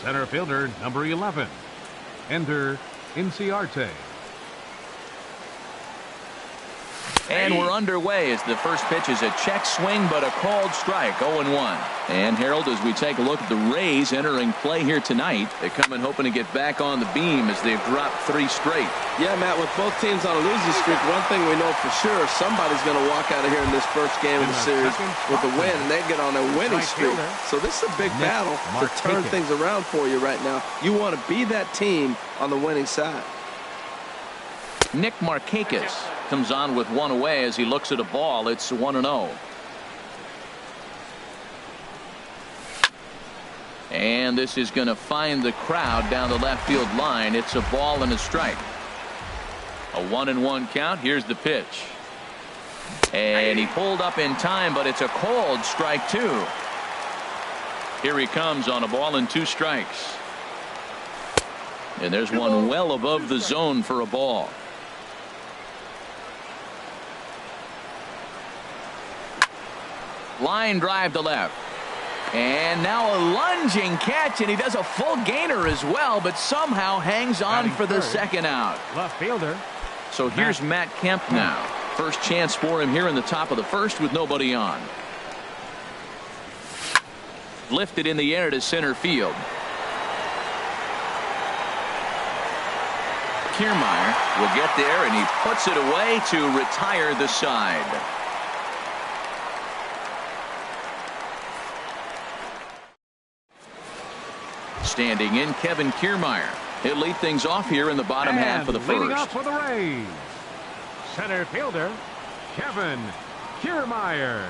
center fielder number 11, Ender Inciarte.
And we're underway as the first pitch is a check swing, but a called strike, 0-1. And Harold, as we take a look at the Rays entering play here tonight, they come in hoping to get back on the beam as they've dropped 3 straight.
Yeah, Matt, with both teams on a losing streak, one thing we know for sure, somebody's going to walk out of here in this first game of the series with a win, and they get on a winning streak. So this is a big battle to turn things around for you right now. You want to be that team on the winning side.
Nick Markakis comes on with 1 away as he looks at a ball. It's 1-0. And this is going to find the crowd down the left field line. It's a ball and a strike. A 1-1 count. Here's the pitch. And he pulled up in time, but it's a called strike 2. Here he comes on a ball and 2 strikes. And there's one well above the zone for a ball. Line drive to left. And now a lunging catch, and he does a full gainer as well, but somehow hangs on for the second out.
Left fielder.
So here's Matt Kemp now. First chance for him here in the top of the first with nobody on. Lifted in the air to center field. Kiermaier will get there, and he puts it away to retire the side. Standing in, Kevin Kiermaier. He'll lead things off here in the bottom half of the first.
Leading off for the Rays, center fielder Kevin Kiermaier.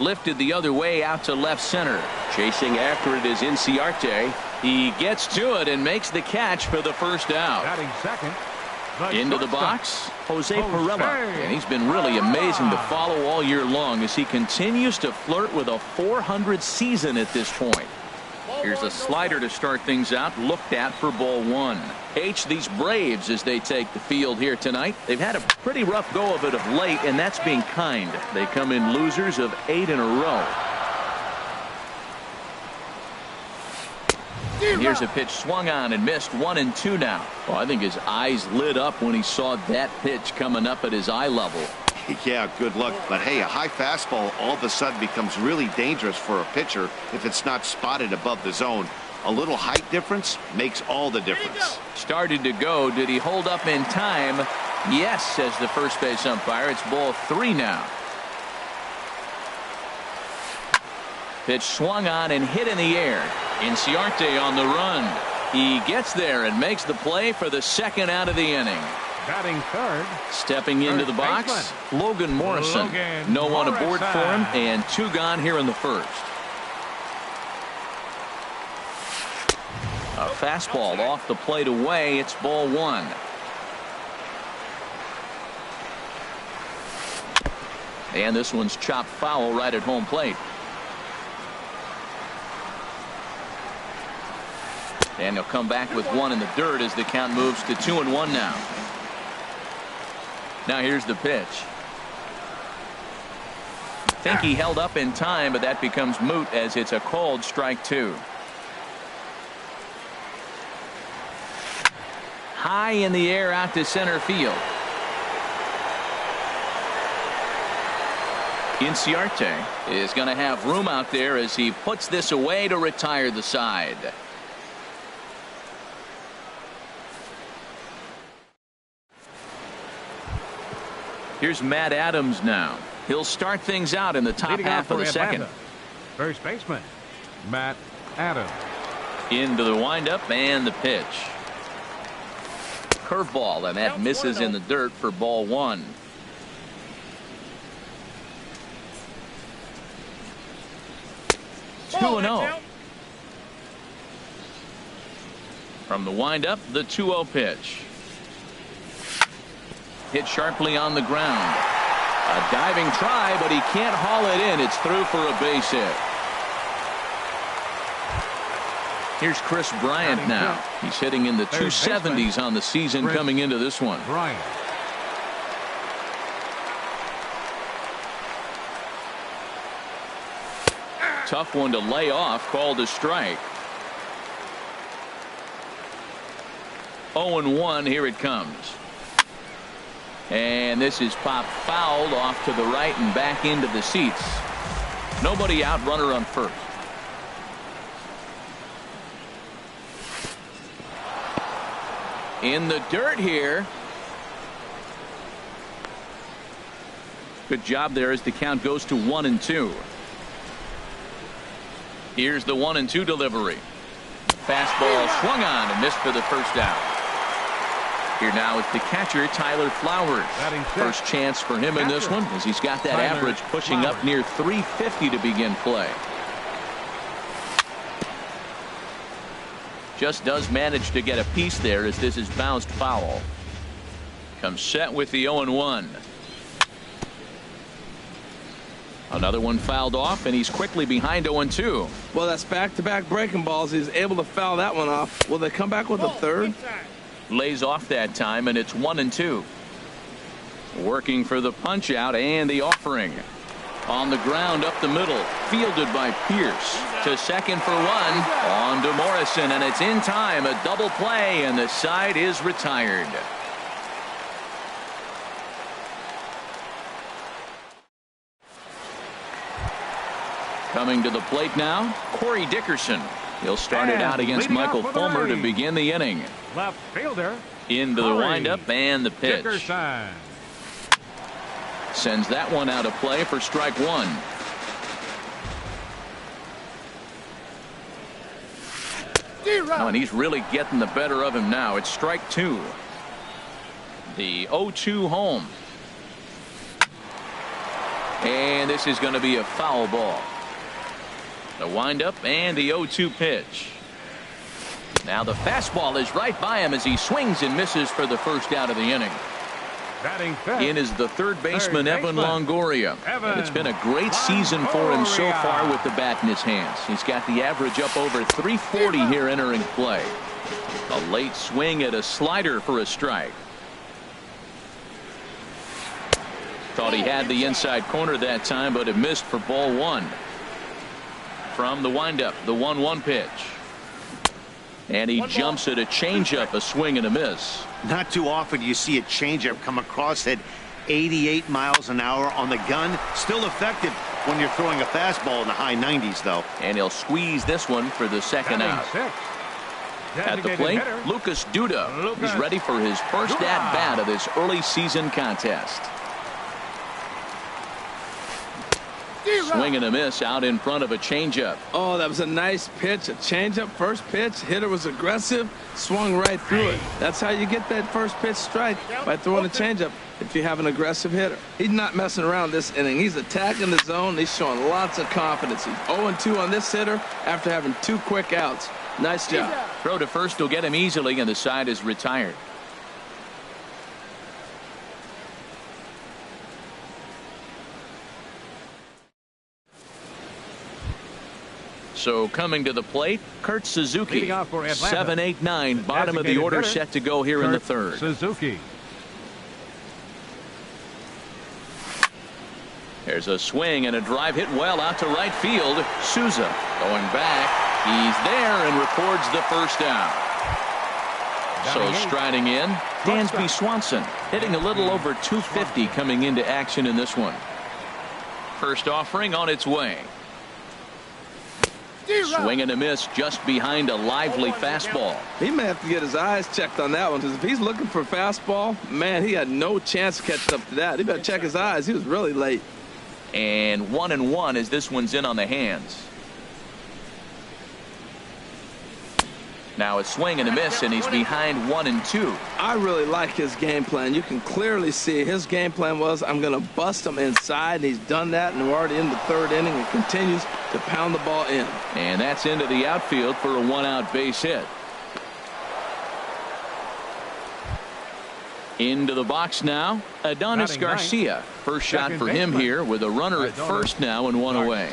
Lifted the other way out to left center. Chasing after it is Inciarte. He gets to it and makes the catch for the first out.
Batting second.
Into the box, Jose Pirela. And he's been really amazing to follow all year long as he continues to flirt with a .400 season at this point. Here's a slider to start things out, looked at for ball 1. These Braves, as they take the field here tonight, they've had a pretty rough go of it of late, and that's being kind. They come in losers of 8 in a row. And here's a pitch swung on and missed, 1-2 now. Well, I think his eyes lit up when he saw that pitch coming up at his eye level.
Yeah, good luck. But hey, a high fastball all of a sudden becomes really dangerous for a pitcher if it's not spotted above the zone. A little height difference makes all the difference.
Started to go. Did he hold up in time? Yes, says the first base umpire. It's ball 3 now. Pitch swung on and hit in the air. Inciarte on the run. He gets there and makes the play for the second out of the inning.
Batting third.
Stepping into the box, Logan Morrison. No one aboard for him, and 2 gone here in the first. A fastball off the plate away. It's ball 1. And this one's chopped foul right at home plate. And he'll come back with 1 in the dirt as the count moves to 2-1 now. Now here's the pitch. I think he held up in time, but that becomes moot as it's a called strike 2. High in the air out to center field. Inciarte is going to have room out there as he puts this away to retire the side. Here's Matt Adams now. He'll start things out in the top half of the second.
First baseman, Matt Adams.
Into the windup and the pitch. Curveball, and that misses in the dirt for ball 1. 2-0. From the windup, the 2-0 pitch. Hit sharply on the ground. A diving try, but he can't haul it in. It's through for a base hit. Here's Chris Bryant now. He's hitting in the 270s on the season coming into this one.
Bryant.
Tough one to lay off, called a strike. 0-1, here it comes. And this is popped fouled off to the right and back into the seats. Nobody out, runner on first. In the dirt here. Good job there as the count goes to 1-2. Here's the 1-2 delivery. Fastball swung on and missed for the first out. Here now is the catcher, Tyler Flowers. First chance for him in this one, as he's got that average pushing up near 350 to begin play. Just does manage to get a piece there as this is bounced foul. Comes set with the 0-1. Another one fouled off, and he's quickly behind 0-2.
Well, that's back-to-back breaking balls. He's able to foul that one off. Will they come back with a third?
Lays off that time, and it's 1-2. Working for the punch out and the offering. On the ground up the middle, fielded by Pierce. To second for one. On to Morrison, and it's in time. A double play, and the side is retired. Coming to the plate now, Corey Dickerson. He'll start it out against Michael Fulmer to begin the inning.
Left fielder.
Into the windup and the pitch.
Dickerson.
Sends that one out of play for strike one. Oh, and he's really getting the better of him now. It's strike two. The 0-2 home. And this is going to be a foul ball. The windup and the 0-2 pitch. Now the fastball is right by him as he swings and misses for the first out of the inning. In is the third baseman, Evan Longoria. It's been a great season for him so far with the bat in his hands. He's got the average up over 340 here entering play. A late swing at a slider for a strike. Thought he had the inside corner that time, but it missed for ball one. From the windup, the 1-1 pitch. And he jumps at a changeup, a swing and a miss.
Not too often you see a changeup come across at 88 miles an hour on the gun. Still effective when you're throwing a fastball in the high 90s, though.
And he'll squeeze this one for the second out. At the plate, Lucas Duda. He's ready for his first at-bat of this early season contest. Swing and a miss out in front of a changeup.
Oh, that was a nice pitch. A changeup, first pitch. Hitter was aggressive, swung right through it. That's how you get that first pitch strike, by throwing a changeup if you have an aggressive hitter. He's not messing around this inning. He's attacking the zone. He's showing lots of confidence. He's 0-2 on this hitter after having 2 quick outs. Nice job.
Throw to first will get him easily, and the side is retired. So coming to the plate, Kurt Suzuki. 7-8-9, bottom of the order, set to go here in the third.
Suzuki.
There's a swing and a drive hit well out to right field. Souza going back. He's there and records the first down. So striding in, Dansby Swanson, hitting a little over 250 coming into action in this one. First offering on its way. Swing and a miss just behind a lively fastball.
He may have to get his eyes checked on that one, because if he's looking for a fastball, man, he had no chance catching up to that. He better check his eyes. He was really late.
And 1-1 as this one's in on the hands. Now a swing and a miss, and he's behind 1-2.
I really like his game plan. You can clearly see his game plan was, I'm going to bust him inside, and he's done that, and we're already in the third inning and continues to pound the ball in.
And that's into the outfield for a one-out base hit. Into the box now, Adonis Garcia. First shot for him here with a runner at first now and one away.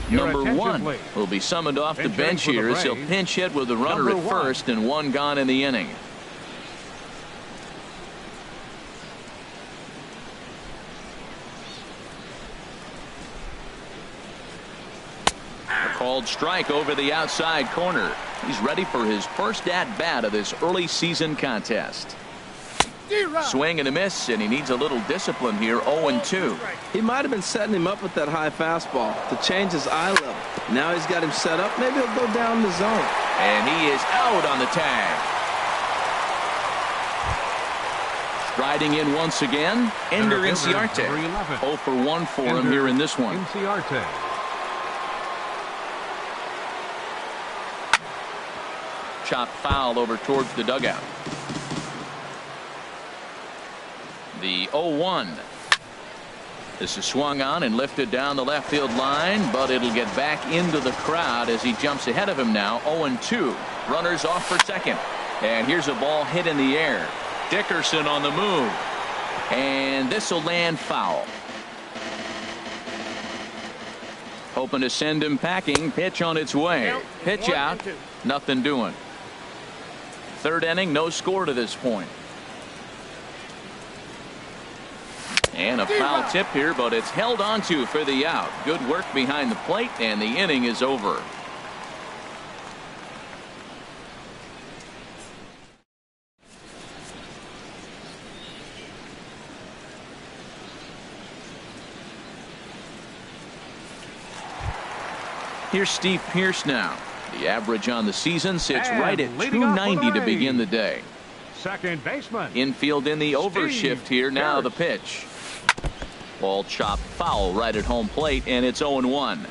Number 1 will be summoned off the bench here as he'll pinch hit with the runner at first and one gone in the inning. A called strike over the outside corner. He's ready for his first at-bat of this early season contest. Swing and a miss, and he needs a little discipline here. 0-2.
He might have been setting him up with that high fastball to change his eye level. Now he's got him set up. Maybe he'll go down the zone.
And he is out on the tag. Striding in once again, Ender Inciarte. 0 for 1 for him here in this one. Chop foul over towards the dugout. The 0-1. This is swung on and lifted down the left field line, but it'll get back into the crowd as he jumps ahead of him now. 0-2. Runners off for second. And here's a ball hit in the air. Dickerson on the move. And this will land foul. Hoping to send him packing. Pitch on its way. Pitch out. Nothing doing. Third inning, no score to this point. And a foul tip here, but it's held onto for the out. Good work behind the plate, and the inning is over. Here's Steve Pearce now. The average on the season sits right at 290 to begin the day.
Second baseman.
Infield in the overshift here. Now the pitch. Ball chopped foul right at home plate, and it's 0-1.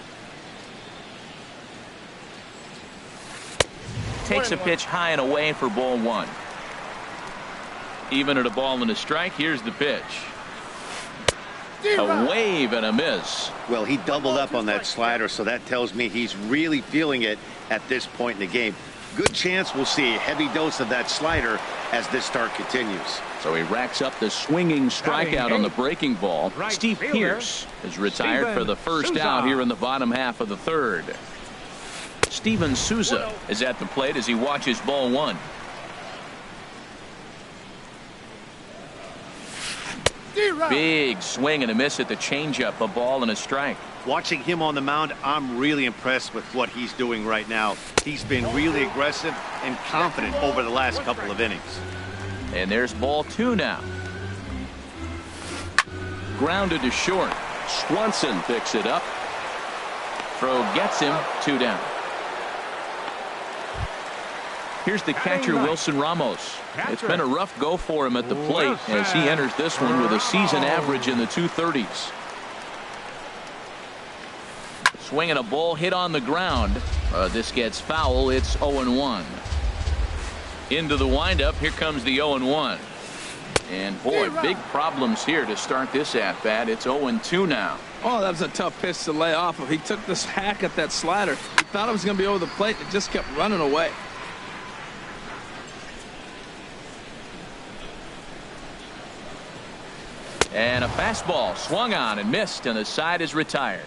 Takes a pitch high and away for ball one. Even at a ball and a strike, here's the pitch. A wave and a miss.
Well, he doubled up on that slider, so that tells me he's really feeling it at this point in the game. Good chance we'll see a heavy dose of that slider as this start continues.
So he racks up the swinging strikeout on the breaking ball. Steve Pearce is retired for the first out here in the bottom half of the third. Steven Souza is at the plate as he watches ball one. Big swing and a miss at the changeup, a ball and a strike.
Watching him on the mound, I'm really impressed with what he's doing right now. He's been really aggressive and confident over the last couple of innings.
And there's ball two now. Grounded to short. Swanson picks it up. Throw gets him, 2 down. Here's the catcher, Wilson Ramos. It's been a rough go for him at the plate as he enters this one with a season average in the 230s. Swinging a ball hit on the ground. This gets foul. It's 0-1. Into the windup. Here comes the 0-1. And boy, big problems here to start this at bat. It's 0-2 now.
Oh, that was a tough pitch to lay off of. He took this hack at that slider. He thought it was going to be over the plate. It just kept running away.
And a fastball swung on and missed, and the side is retired.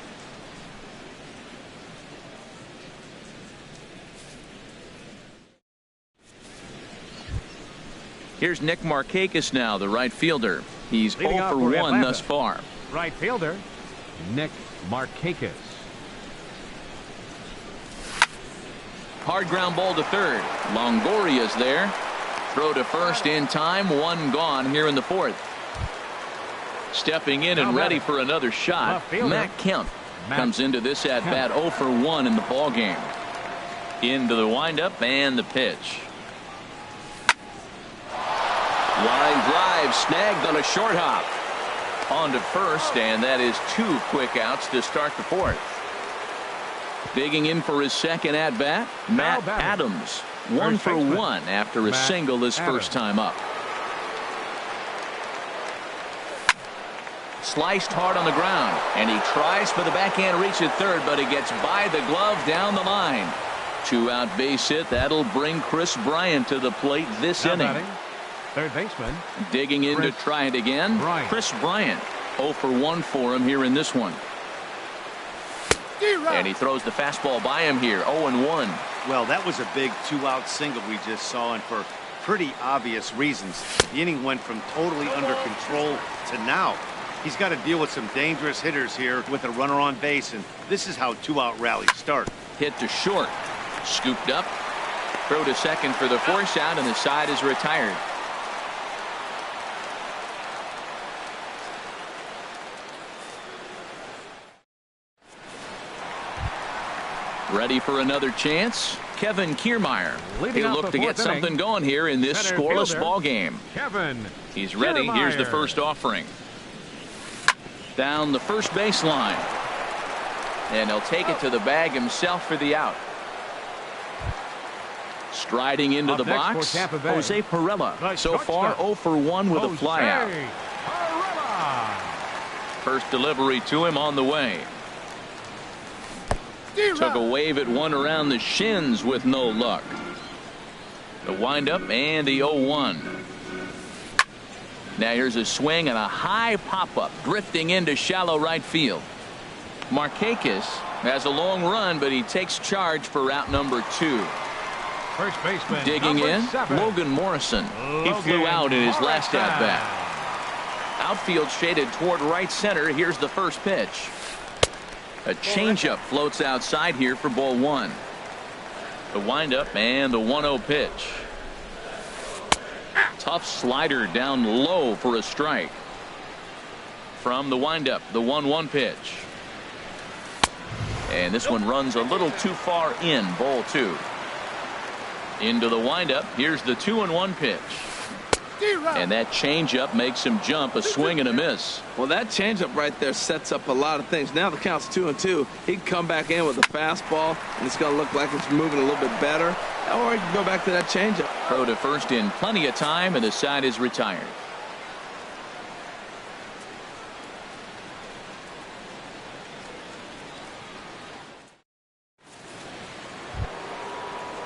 Here's Nick Markakis now, the right fielder. He's 0 for 1 thus far.
Right fielder, Nick Markakis.
Hard ground ball to third. Longoria's there. Throw to first in time. 1 gone here in the fourth. Stepping in and ready for another shot, Matt Kemp comes into this at bat 0 for 1 in the ball game. Into the windup and the pitch. Line drive snagged on a short hop. On to first, and that is 2 quick outs to start the 4th. Digging in for his second at-bat, Matt Adams. 1 for 1 after a single his first time up. Sliced hard on the ground, and he tries for the backhand reach at third, but he gets by the glove down the line. 2-out base hit. That'll bring Chris Bryant to the plate this inning.
Third baseman.
Digging in to try it again. Chris Bryant. 0 for 1 for him here in this one. And he throws the fastball by him here. 0-1.
Well, that was a big 2-out single we just saw, and for pretty obvious reasons. The inning went from totally under control to now. He's got to deal with some dangerous hitters here with a runner on base, and this is how 2-out rallies start.
Hit to short. Scooped up. Throw to second for the force out, and the side is retired. Ready for another chance? Kevin Kiermaier. He'll look to get something going here in this scoreless ball game. He's ready. Here's the first offering. Down the first baseline. And he'll take it to the bag himself for the out. Striding into the box, Jose Perella. So far 0 for 1 with a flyout. First delivery to him on the way. Took a wave at one around the shins with no luck. The windup and the 0-1. Now here's a swing and a high pop-up drifting into shallow right field. Markakis has a long run, but he takes charge for route number 2.
First baseman.
Digging in,
7.
Logan Morrison. He flew out in his last at-bat. Outfield shaded toward right center. Here's the first pitch. A changeup floats outside here for ball 1. The windup and the 1-0 pitch. Tough slider down low for a strike. From the windup, the 1-1 pitch. And this one runs a little too far in, ball 2. Into the windup, here's the 2-1 pitch. And that changeup makes him jump, a swing and a miss.
Well, that changeup right there sets up a lot of things. Now the count's 2-2. He can come back in with a fastball, and it's going to look like it's moving a little bit better. Or he can go back to that changeup.
Throw to first in plenty of time, and the side is retired.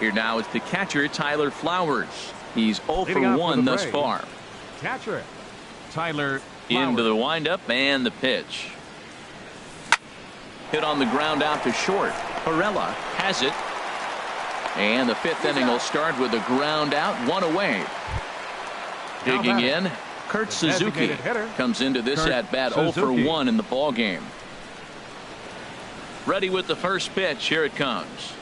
Here now is the catcher, Tyler Flowers. He's 0 for 1 thus far.
Catcher Tyler Flowers.
Into the windup and the pitch. Hit on the ground out to short. Perella has it. And the 5th inning will start with a ground out, 1 away. Digging in, Kurt Suzuki comes into this at-bat 0 for 1 in the ball game. Ready with the first pitch. Here it comes.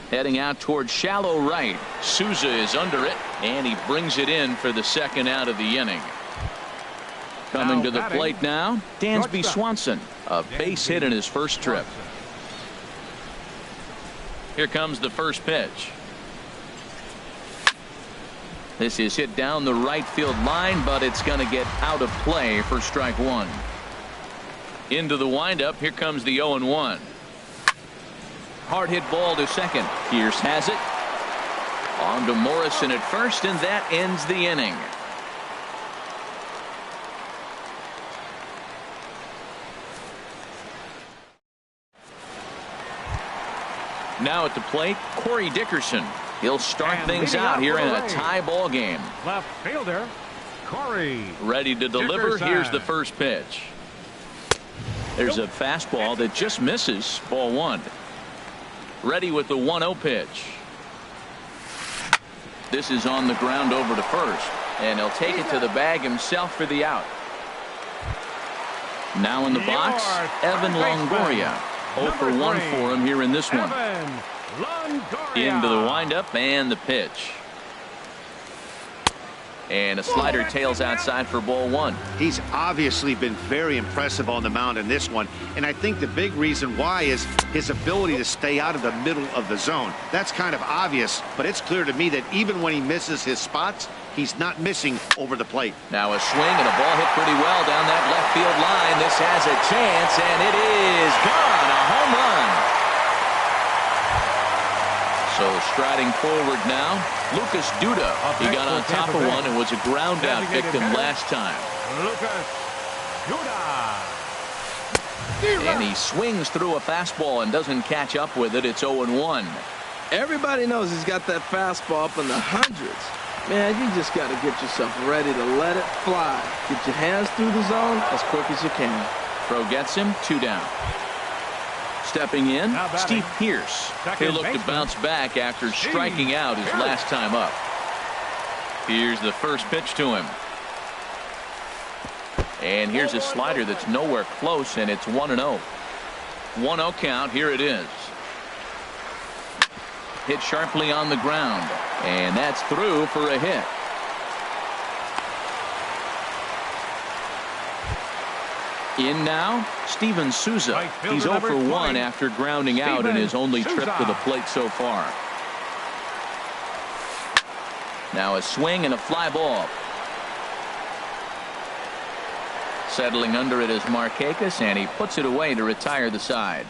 Heading out towards shallow right. Souza is under it, and he brings it in for the second out of the inning. Coming to the plate now, Dansby Swanson. A base hit in his first trip. Here comes the first pitch. This is hit down the right field line, but it's going to get out of play for strike 1. Into the windup. Here comes the 0-1. Hard hit ball to second. Pierce has it. On to Morrison at first, and that ends the inning. Now at the plate, Corey Dickerson. He'll start things out here in a tie ball game.
Left fielder Corey.
Ready to deliver.
Dickerson.
Here's the first pitch. There's a fastball that just misses, ball 1. Ready with the 1-0 pitch. This is on the ground over to first, and he'll take it to the bag himself for the out. Now in the box, Evan Longoria. 0 for 1 for him here in this one. Into the windup and the pitch. And a slider tails outside for ball 1.
He's obviously been very impressive on the mound in this one, and I think the big reason why is his ability to stay out of the middle of the zone. That's kind of obvious, but it's clear to me that even when he misses his spots, He's not missing over the plate.
Now a swing and a ball hit pretty well down that left field line. This has a chance, and it is gone. A home run. So striding forward now, Lucas Duda. He got on top of one and was a ground out victim last time.
Lucas Duda.
And he swings through a fastball and doesn't catch up with it. It's 0-1.
Everybody knows he's got that fastball up in the hundreds. Man, you just got to get yourself ready to let it fly. Get your hands through the zone as quick as you can.
Throw gets him, 2 down. Stepping in, Steve Pearce. He'll look to bounce back after striking out his last time up. Here's the first pitch to him. And here's a slider that's nowhere close, and it's 1-0. 1-0 count. Here it is. Hit sharply on the ground, and that's through for a hit. In now, Steven Souza. He's 0 for 1 after grounding out in his only trip to the plate so far. Now a swing and a fly ball. Settling under it is Markakis, and he puts it away to retire the side.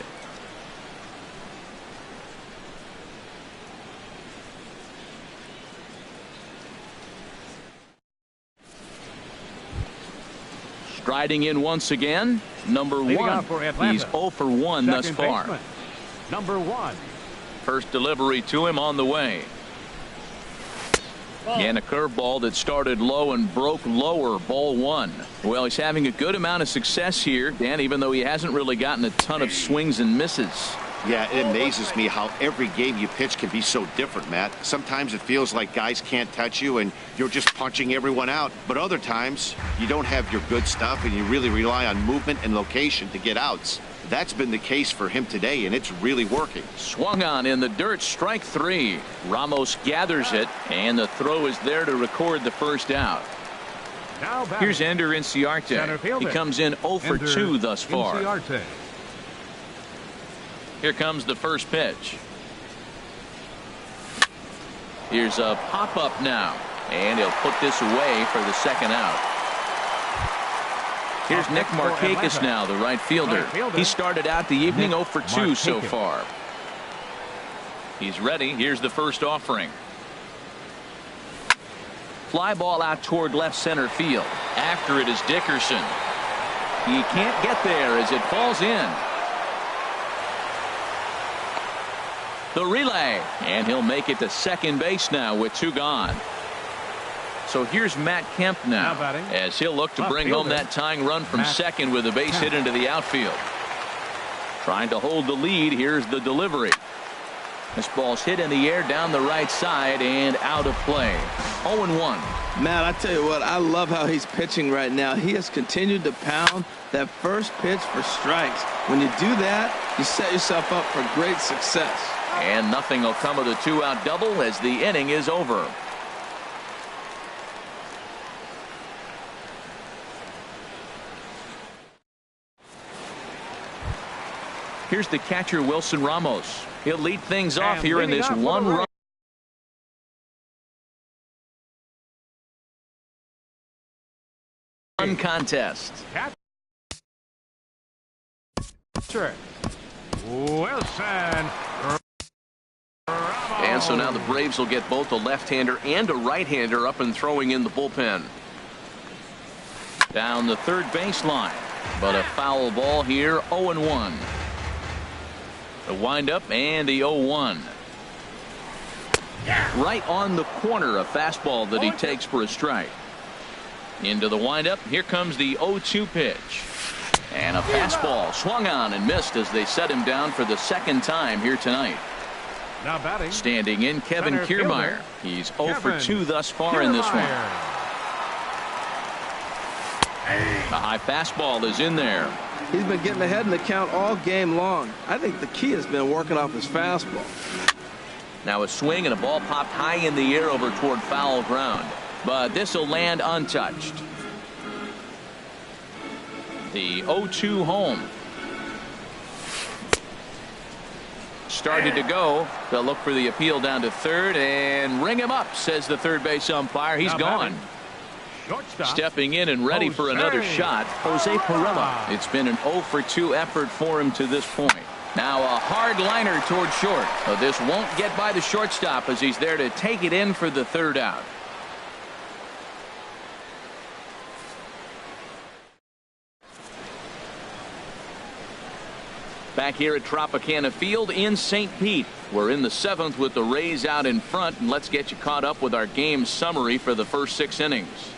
Striding in once again, number 1. He's 0 for 1 thus far.
Number 1.
First delivery to him on the way. And a curveball that started low and broke lower, ball 1. Well, he's having a good amount of success here, Dan, even though he hasn't really gotten a ton of swings and misses.
Yeah, it amazes me how every game you pitch can be so different, Matt. Sometimes it feels like guys can't touch you and you're just punching everyone out. But other times, you don't have your good stuff and you really rely on movement and location to get outs. That's been the case for him today, and it's really working.
Swung on in the dirt, strike 3. Ramos gathers it, and the throw is there to record the first out. Here's Ender Inciarte. He comes in 0 for 2 thus far. Here comes the first pitch. Here's a pop-up now, and he'll put this away for the second out. Here's Nick Markakis now, the right fielder. He started out the evening 0 for 2 so far. He's ready. Here's the first offering. Fly ball out toward left center field. After it is Dickerson. He can't get there as it falls in. The relay, and he'll make it to second base now with 2 gone. So here's Matt Kemp now as he'll look to bring home that tying run from second with a base hit into the outfield. Trying to hold the lead. Here's the delivery. This ball's hit in the air down the right side and out of play. 0-1.
Matt, I tell you what, I love how he's pitching right now. He has continued to pound that first pitch for strikes. When you do that, you set yourself up for great success.
And nothing will come of the 2-out double as the inning is over. Here's the catcher, Wilson Ramos. He'll lead things off here in this one-run contest.
Wilson.
And so now the Braves will get both a left-hander and a right-hander up and throwing in the bullpen. Down the third baseline, but a foul ball here. 0-1. The windup and the 0-1. Right on the corner, a fastball that he takes for a strike. Into the windup. Here comes the 0-2 pitch. And a fastball swung on and missed as they set him down for the second time here tonight.
Now batting.
Standing in, Kevin Kiermaier. He's 0 for 2 thus far in this one. A high fastball is in there.
He's been getting ahead in the count all game long. I think the key has been working off his fastball.
Now a swing and a ball popped high in the air over toward foul ground. But this will land untouched. The 0-2 home. started to go. They'll look for the appeal down to third and ring him up, says the third base umpire. He's gone. Stepping in and ready for another shot, Jose Pirela. It's been an 0 for 2 effort for him to this point. Now a hard liner toward short. So this won't get by the shortstop as he's there to take it in for the third out. Back here at Tropicana Field in St. Pete. We're in the 7th with the Rays out in front, and let's get you caught up with our game summary for the first 6 innings.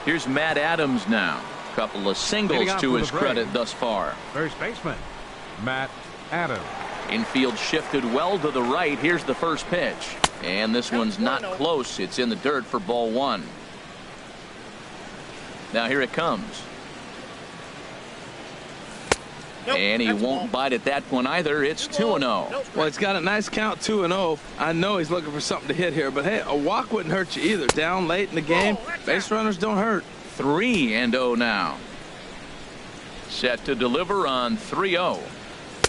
Here's Matt Adams now. Couple of singles to his credit thus far.
First baseman, Matt Adams.
Infield shifted well to the right. Here's the first pitch. And this one's not close. It's in the dirt for ball 1. Now here it comes. And he won't bite at that one either. It's 2-0.
Well, he's got a nice count, 2-0. I know he's looking for something to hit here, but hey, a walk wouldn't hurt you either. Down late in the game, base runners don't hurt.
3-0 now. Set to deliver on 3-0.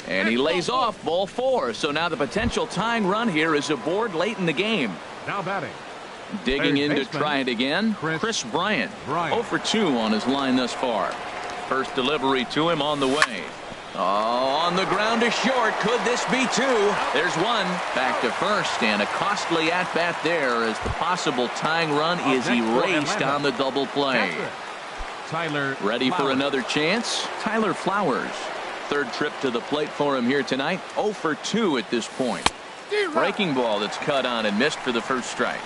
And he lays off ball 4. So now the potential tying run here is aboard late in the game.
Now batting.
Digging in to try it again, Chris Bryant. 0 for 2 on his line thus far. First delivery to him on the way. Oh, on the ground to short. Could this be 2? There's 1. Back to first, and a costly at-bat there as the possible tying run is erased on the double play.
Tyler
ready for another chance. Tyler Flowers. Third trip to the plate for him here tonight. 0 for 2 at this point. Breaking ball that's cut on and missed for the first strike.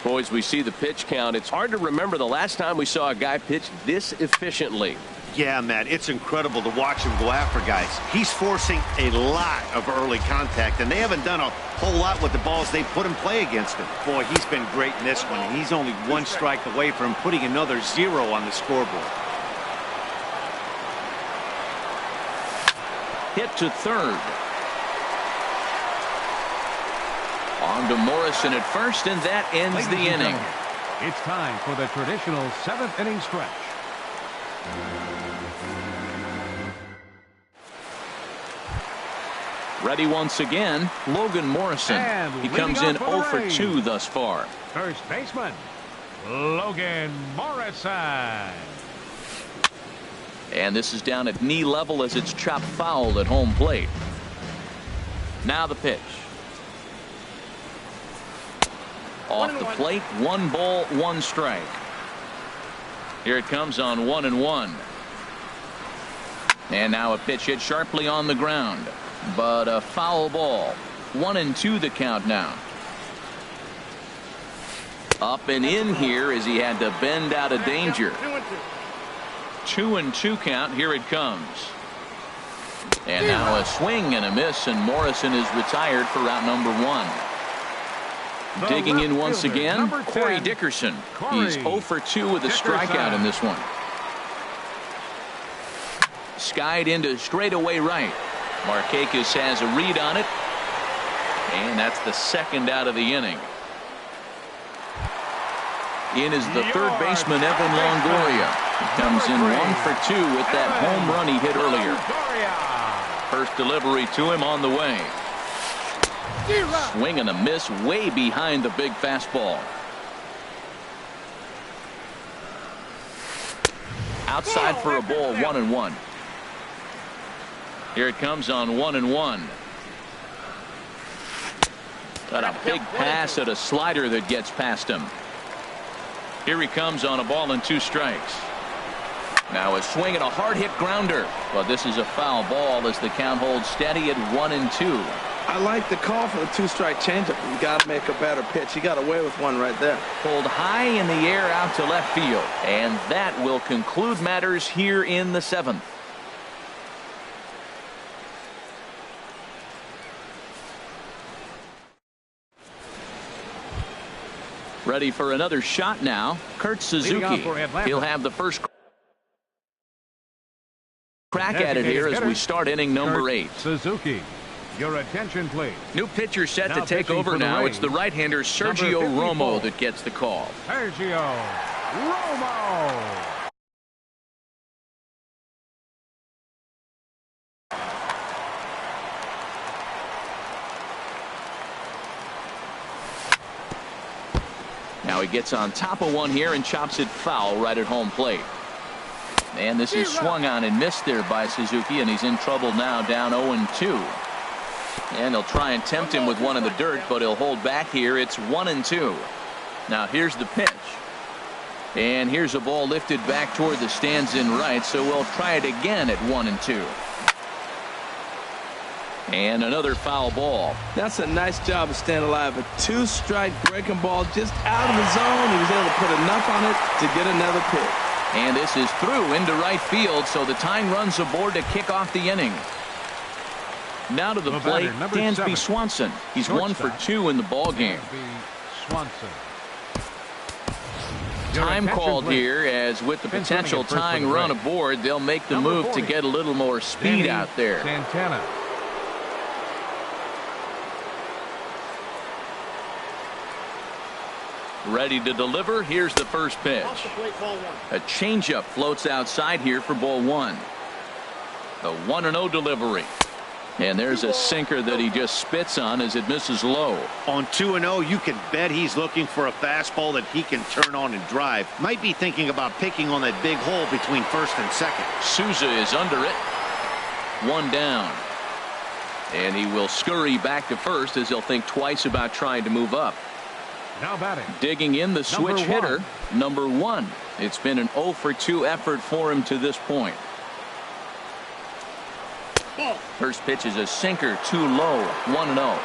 Boys, we see the pitch count. It's hard to remember the last time we saw a guy pitch this efficiently.
Yeah, Matt, it's incredible to watch him go after guys. He's forcing a lot of early contact, and they haven't done a whole lot with the balls they put in play against him. Boy, he's been great in this one, and he's only 1 strike away from putting another 0 on the scoreboard.
Hit to third. On to Morrison at first, and that ends the inning.
It's time for the traditional 7th inning stretch.
Ready once again, Logan Morrison. He comes in 0 for 2 thus far.
First baseman, Logan Morrison.
And this is down at knee level as it's chopped foul at home plate. Now the pitch. Off the plate, 1 ball, 1 strike. Here it comes on 1-1. And now a pitch hit sharply on the ground, but a foul ball. 1-2 the count now. Up and in here as he had to bend out of danger. 2-2 count. Here it comes. And now a swing and a miss, and Morrison is retired for route number 1. Digging in once again, Corey Dickerson. He's 0 for 2 with a strikeout in this one. Skied into straightaway right. Markakis has a read on it. And that's the 2nd out of the inning. In is the third baseman, Evan Longoria. He comes in 1 for 2 with that home run he hit earlier. First delivery to him on the way. Swing and a miss way behind the big fastball. Outside for a ball, 1-1. Here it comes on 1-1. Got a big pass at a slider that gets past him. Here he comes on a ball and 2 strikes. Now a swing and a hard hit grounder. But this is a foul ball as the count holds steady at 1-2.
I like the call for the 2-strike changeup. You got to make a better pitch. He got away with one right there.
Pulled high in the air out to left field. And that will conclude matters here in the 7th. Ready for another shot now. Kurt Suzuki. He'll have the first crack at it here as we start inning number 8.
Suzuki. Your attention, please.
New pitcher set to take over now. It's the right-hander Sergio Romo that gets the call.
Sergio Romo.
Now he gets on top of one here and chops it foul right at home plate. And this is swung on and missed there by Suzuki, and he's in trouble now, down 0-2. And they'll try and tempt him with one in the dirt, but he'll hold back here. It's 1-2. Now here's the pitch. And here's a ball lifted back toward the stands in right, so we'll try it again at 1-2. And another foul ball.
That's a nice job of staying alive. A two-strike breaking ball just out of the zone. He was able to put enough on it to get another pitch.
And this is through into right field, so the tying runs aboard to kick off the inning. Now to the plate, Dansby Swanson. He's 1 for 2 in the ball game. Time called here, as with the potential tying run aboard, they'll make the move to get a little more speed out there.
Santana.
Ready to deliver. Here's the first pitch. A changeup floats outside here for ball one. The 1-0 delivery. And there's a sinker that he just spits on as it misses low.
On 2-0, you can bet he's looking for a fastball that he can turn on and drive. Might be thinking about picking on that big hole between first and second.
Souza is under it. One down. And he will scurry back to first as he'll think twice about trying to move up.
Now batting.
Digging in the switch hitter, number 1. It's been an 0 for 2 effort for him to this point. First pitch is a sinker, too low, 1-0.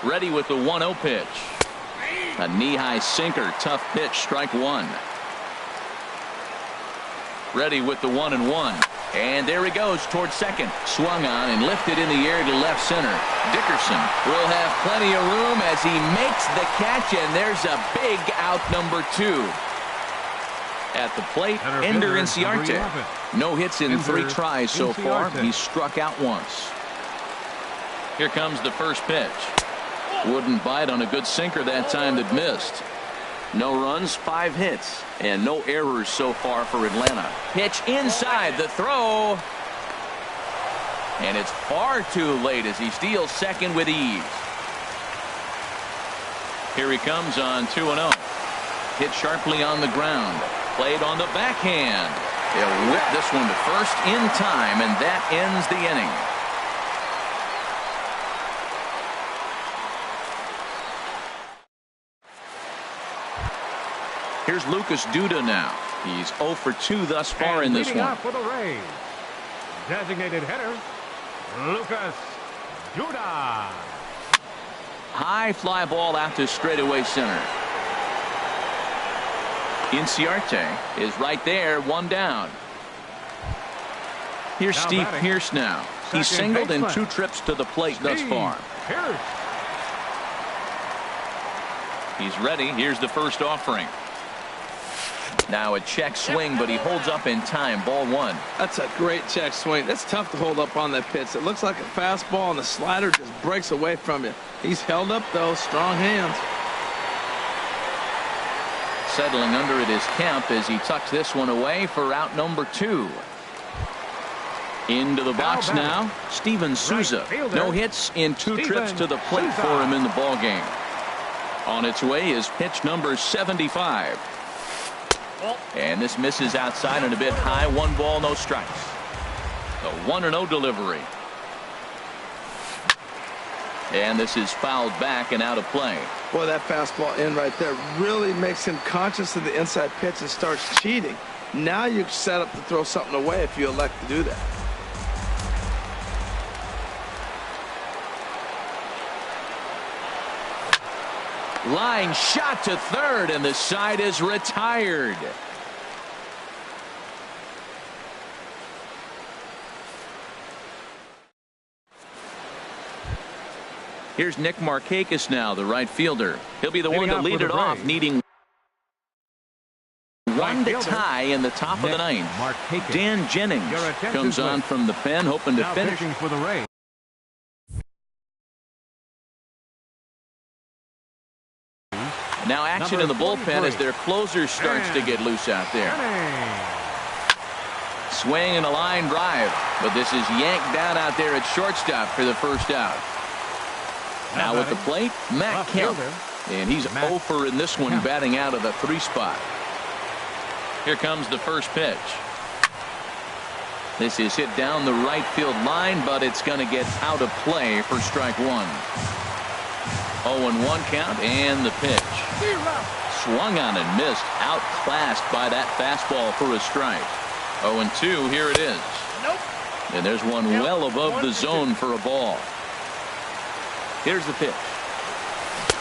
Ready with the 1-0 pitch. A knee-high sinker, tough pitch, strike one. Ready with the 1-1. And there he goes towards second. Swung on and lifted in the air to left center. Dickerson will have plenty of room as he makes the catch, and there's a big out, number 2. At the plate, Ender Inciarte. No hits in 3 tries so far. He's struck out once. Here comes the first pitch. Wouldn't bite on a good sinker that time that missed. No runs, 5 hits, and no errors so far for Atlanta. Pitch inside, the throw. And it's far too late as he steals second with ease. Here he comes on 2-0. Hit sharply on the ground. Played on the backhand. He'll whip this one to first in time, and that ends the inning. Here's Lucas Duda now. He's 0 for 2 thus far in this one.
For the Rays, designated hitter, Lucas Duda.
High fly ball out to straightaway center. Inciarte is right there, 1 down. Here's Steve Pearce now. He's singled in 2 trips to the plate thus far. He's ready. Here's the first offering. Now a check swing, but he holds up in time. Ball 1.
That's a great check swing. That's tough to hold up on that pitch. It looks like a fastball, and the slider just breaks away from you. He's held up, though. Strong hands.
Settling under it is Kemp as he tucks this one away for out number 2. Into the box now, Steven Souza. No hits in 2 trips to the plate for him in the ball game. On its way is pitch number 75. And this misses outside and a bit high. 1 ball, no strikes. The 1-0 delivery. And this is fouled back and out of play.
Boy, that fastball in right there really makes him conscious of the inside pitch and starts cheating. Now you're set up to throw something away if you elect to do that.
Line shot to third, and the side is retired. Here's Nick Markakis now, the right fielder. He'll be the one to lead it off, needing 1 to tie in the top of the 9th. Dan Jennings comes on from the pen, hoping to finish.
For the Rays.
Now action in the bullpen as their closer starts to get loose out there. Swing and a line drive, but this is yanked down out there at shortstop for the first out. Now at the plate, Matt Kemp. And he's 0 for in this one, batting out of the 3 spot. Here comes the first pitch. This is hit down the right field line, but it's going to get out of play for strike 1. 0-1 count, and the pitch. Swung on and missed, outclassed by that fastball for a strike. 0-2, here it is. And there's one well above the zone for a ball. Here's the pitch.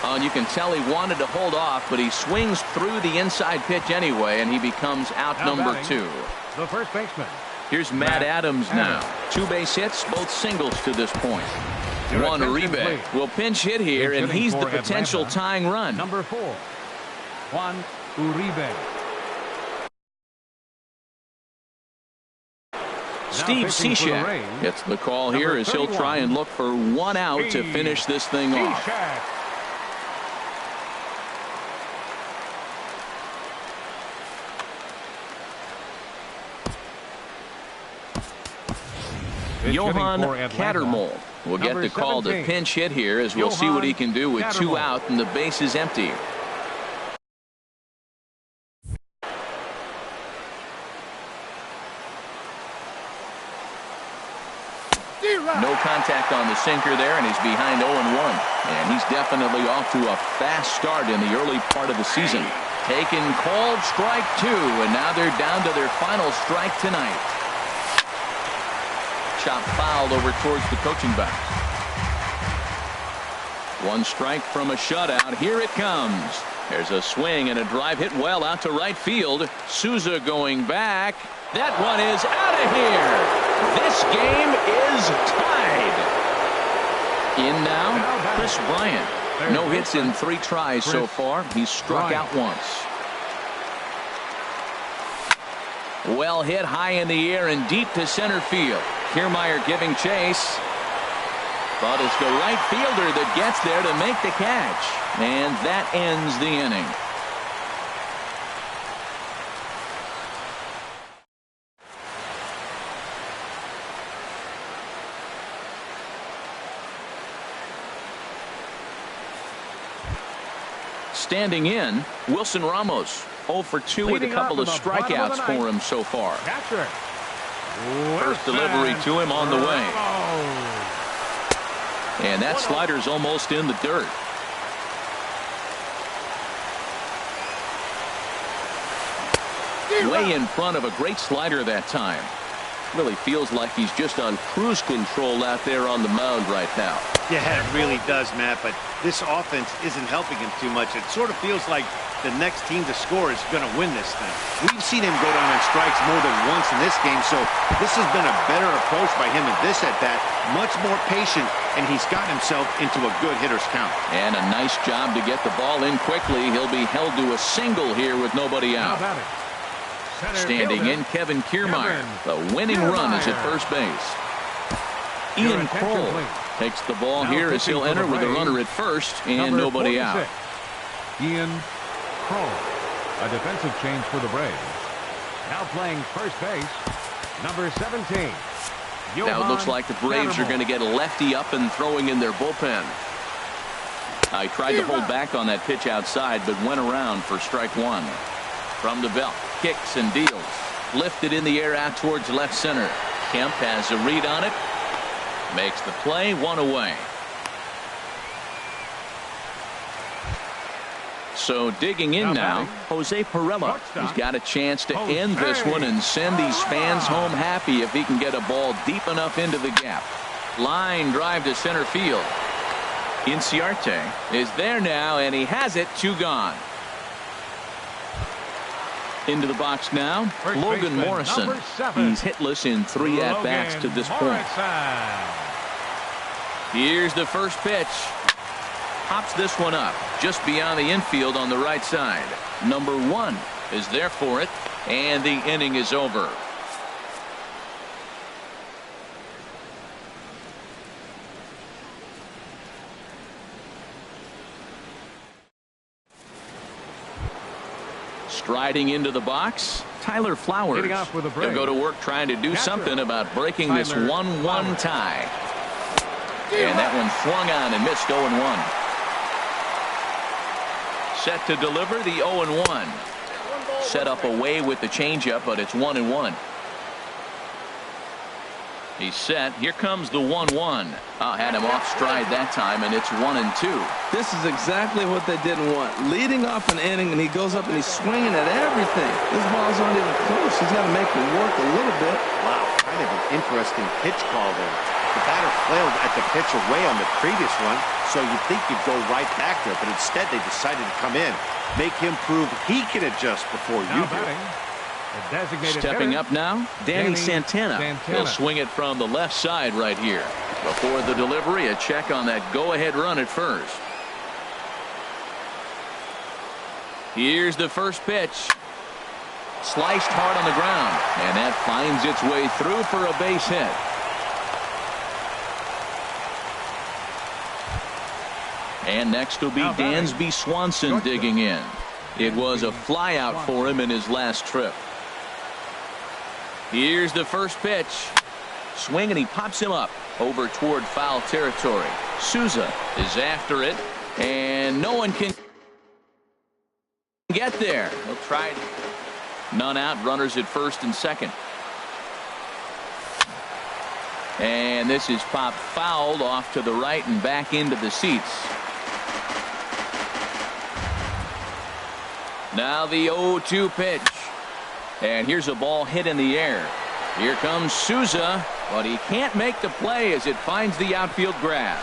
Oh, and you can tell he wanted to hold off, but he swings through the inside pitch anyway, and he becomes out number 2.
The first baseman.
Here's Matt Adams now. 2 base hits, both singles to this point. Juan Uribe will pinch hit here, and he's the potential tying run.
Number 4, Juan Uribe.
Steve Cishek gets the call here as he'll try and look for 1 out to finish this thing off. Johan Cattermole will get the call to pinch hit here as we'll see what he can do with 2 out and the base is empty. No contact on the sinker there, and he's behind 0-1. And he's definitely off to a fast start in the early part of the season. Taken called strike 2, and now they're down to their final strike tonight. Chop fouled over towards the coaching box. 1 strike from a shutout. Here it comes. There's a swing and a drive hit well out to right field. Souza going back. That one is out of here. This game is tied. In now, Chris Bryant. No hits in 3 tries so far. He's struck out once. Well hit high in the air and deep to center field. Kiermaier giving chase. But it's the right fielder that gets there to make the catch. And that ends the inning. Standing in, Wilson Ramos. 0 for 2 with a couple of strikeouts for him so far. First delivery to him on the way. And that slider's almost in the dirt. Way in front of a great slider that time. Really feels like he's just on cruise control out there on the mound right now.
Yeah, it really does, Matt, but this offense isn't helping him too much. It sort of feels like the next team to score is going to win this thing. We've seen him go down on strikes more than once in this game, so this has been a better approach by him in this at-bat. Much more patient, and he's gotten himself into a good hitter's count.
And a nice job to get the ball in quickly. He'll be held to a single here with nobody out. Standing in, Kevin Kiermaier. The winning run is at first base. Ian Kroll takes the ball here as he'll enter with a runner at first and nobody out.
Ian Kroll, a defensive change for the Braves. Now playing first base, number 17.
Now it looks like the Braves are going to get a lefty up and throwing in their bullpen. I tried to hold back on that pitch outside, but went around for strike 1. From the belt, kicks and deals. Lifted in the air out towards left center. Kemp has a read on it. Makes the play, 1 away. So digging in now, Jose Pirela. He's got a chance to end this one and send these fans home happy if he can get a ball deep enough into the gap. Line drive to center field. Inciarte is there now, and he has it. 2 gone. Into the box now, Logan Morrison. He's hitless in 3 at-bats to this point. Here's the first pitch. Pops this one up just beyond the infield on the right side. Number 1 is there for it, and the inning is over. Striding into the box, Tyler Flowers. He'll go to work trying to do something about breaking this 1-1 tie. And that one swung on and missed 0-1. Set to deliver the 0-1. Set up away with the changeup, but it's 1-1. He's set. Here comes the 1-1. Had him off stride that time, and it's 1-2.
This is exactly what they didn't want. Leading off an inning, and he goes up and he's swinging at everything. This ball's not even close. He's got to make it work a little bit.
Wow, kind of an interesting pitch call there. The batter flailed at the pitch away on the previous one, so you'd think you'd go right back there, but instead they decided to come in, make him prove he can adjust before you do.
Stepping up now, Danny Santana. He'll swing it from the left side right here. Before the delivery, a check on that go-ahead run at first. Here's the first pitch. Sliced hard on the ground, and that finds its way through for a base hit. And next will be Dansby Swanson digging in. It was a flyout for him in his last trip. Here's the first pitch. Swing, and he pops him up over toward foul territory. Souza is after it, and no one can get there. He'll try it. None out, runners at first and second. And this is popped fouled off to the right and back into the seats. Now the 0-2 pitch. And here's a ball hit in the air. Here comes Souza, but he can't make the play as it finds the outfield grass.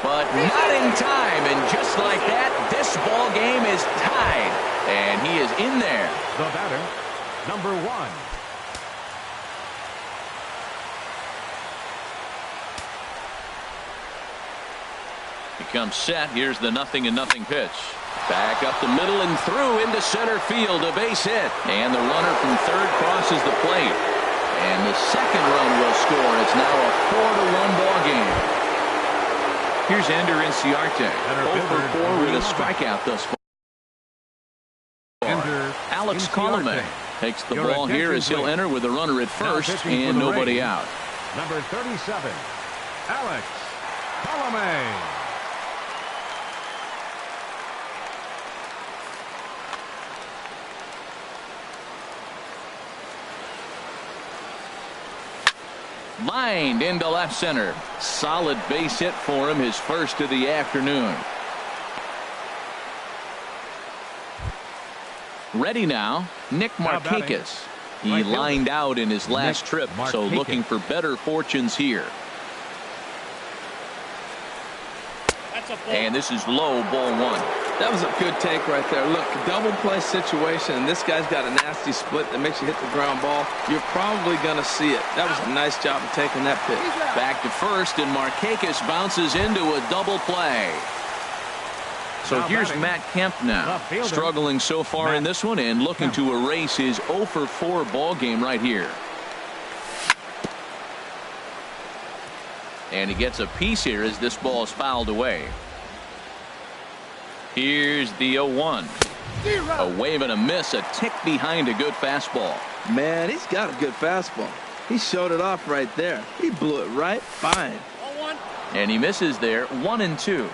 But not in time, and just like that, this ball game is tied. And he is in there.
The batter, number 1.
Becomes set. Here's the 0-0 pitch. Back up the middle and through into center field. A base hit. And the runner from third crosses the plate. And the second run will score. It's now a 4-1 ball game. Here's Ender Inciarte. 0-4 with a strikeout thus far. Alex Colomé takes the ball here as he'll enter with a runner at first and nobody out.
Number 37, Alex Colomé.
Lined into left center. Solid base hit for him, his first of the afternoon. Ready now, Nick Markakis. He lined out in his last trip, so looking for better fortunes here. And this is low, ball 1.
That was a good take right there. Look, double play situation, and this guy's got a nasty split that makes you hit the ground ball. You're probably going to see it. That was a nice job of taking that pitch.
Back to first, and Markakis bounces into a double play. So here's Matt Kemp now, struggling so far in this one and looking to erase his 0-4 ball game right here. And he gets a piece here as this ball is fouled away. Here's the 0-1. A wave and a miss, a tick behind a good fastball.
Man, he's got a good fastball. He showed it off right there. He blew it right fine.
And he misses there. 1-2.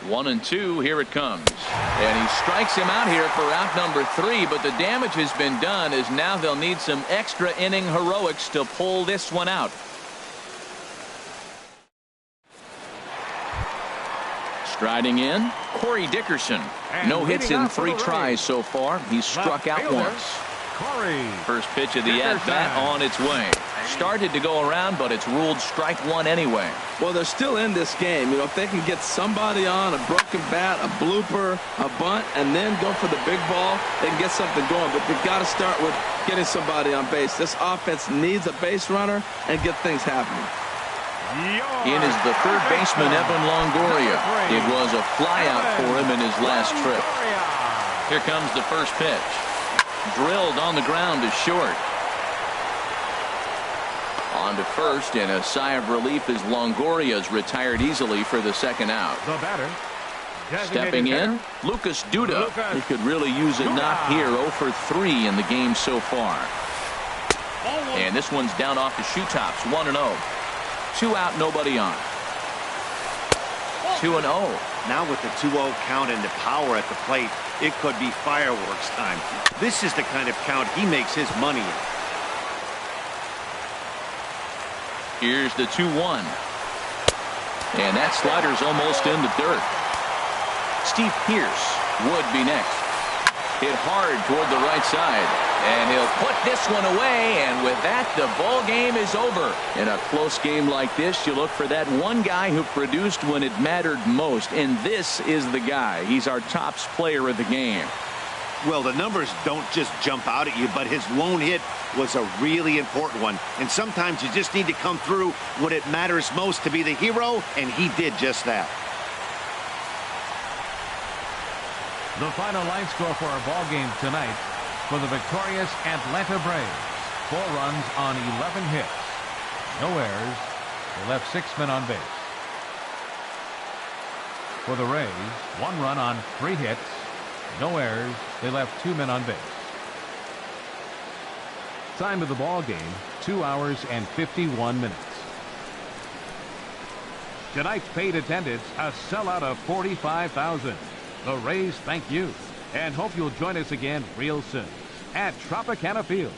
1-2. Here it comes. And he strikes him out here for out number 3, but the damage has been done as now they'll need some extra inning heroics to pull this one out. Striding in, Corey Dickerson. No hits in 3 tries so far. He's struck out once. First pitch of the at-bat on its way. Started to go around, but it's ruled strike 1 anyway.
Well, they're still in this game. You know, if they can get somebody on, a broken bat, a blooper, a bunt, and then go for the big ball, they can get something going. But they've got to start with getting somebody on base. This offense needs a base runner and get things happening.
In is the third baseman, Evan Longoria. It was a flyout for him in his last trip. Here comes the first pitch. Drilled on the ground to short. On to first, and a sigh of relief as Longoria's retired easily for the second out.
The batter,
stepping in, Lucas Duda. He could really use a knock here. 0 for 3 in the game so far. And this one's down off the shoe tops, 1-0. 2 out, nobody on. 2-0.
Now with the 2-0 count and the power at the plate, it could be fireworks time. This is the kind of count he makes his money in.
Here's the 2-1. And that slider's almost in the dirt. Steve Pearce would be next. Hit hard toward the right side. And he'll put this one away. And with that, the ball game is over. In a close game like this, you look for that one guy who produced when it mattered most. And this is the guy. He's our tops player of the game.
Well, the numbers don't just jump out at you, but his lone hit was a really important one. And sometimes you just need to come through when it matters most to be the hero, and he did just that.
The final line score for our ball game tonight for the victorious Atlanta Braves. 4 runs on 11 hits. No errors. They left 6 men on base. For the Rays, 1 run on 3 hits. No errors. They left 2 men on base. Time of the ball game, 2 hours and 51 minutes. Tonight's paid attendance, a sellout of 45,000. The Rays thank you and hope you'll join us again real soon at Tropicana Field.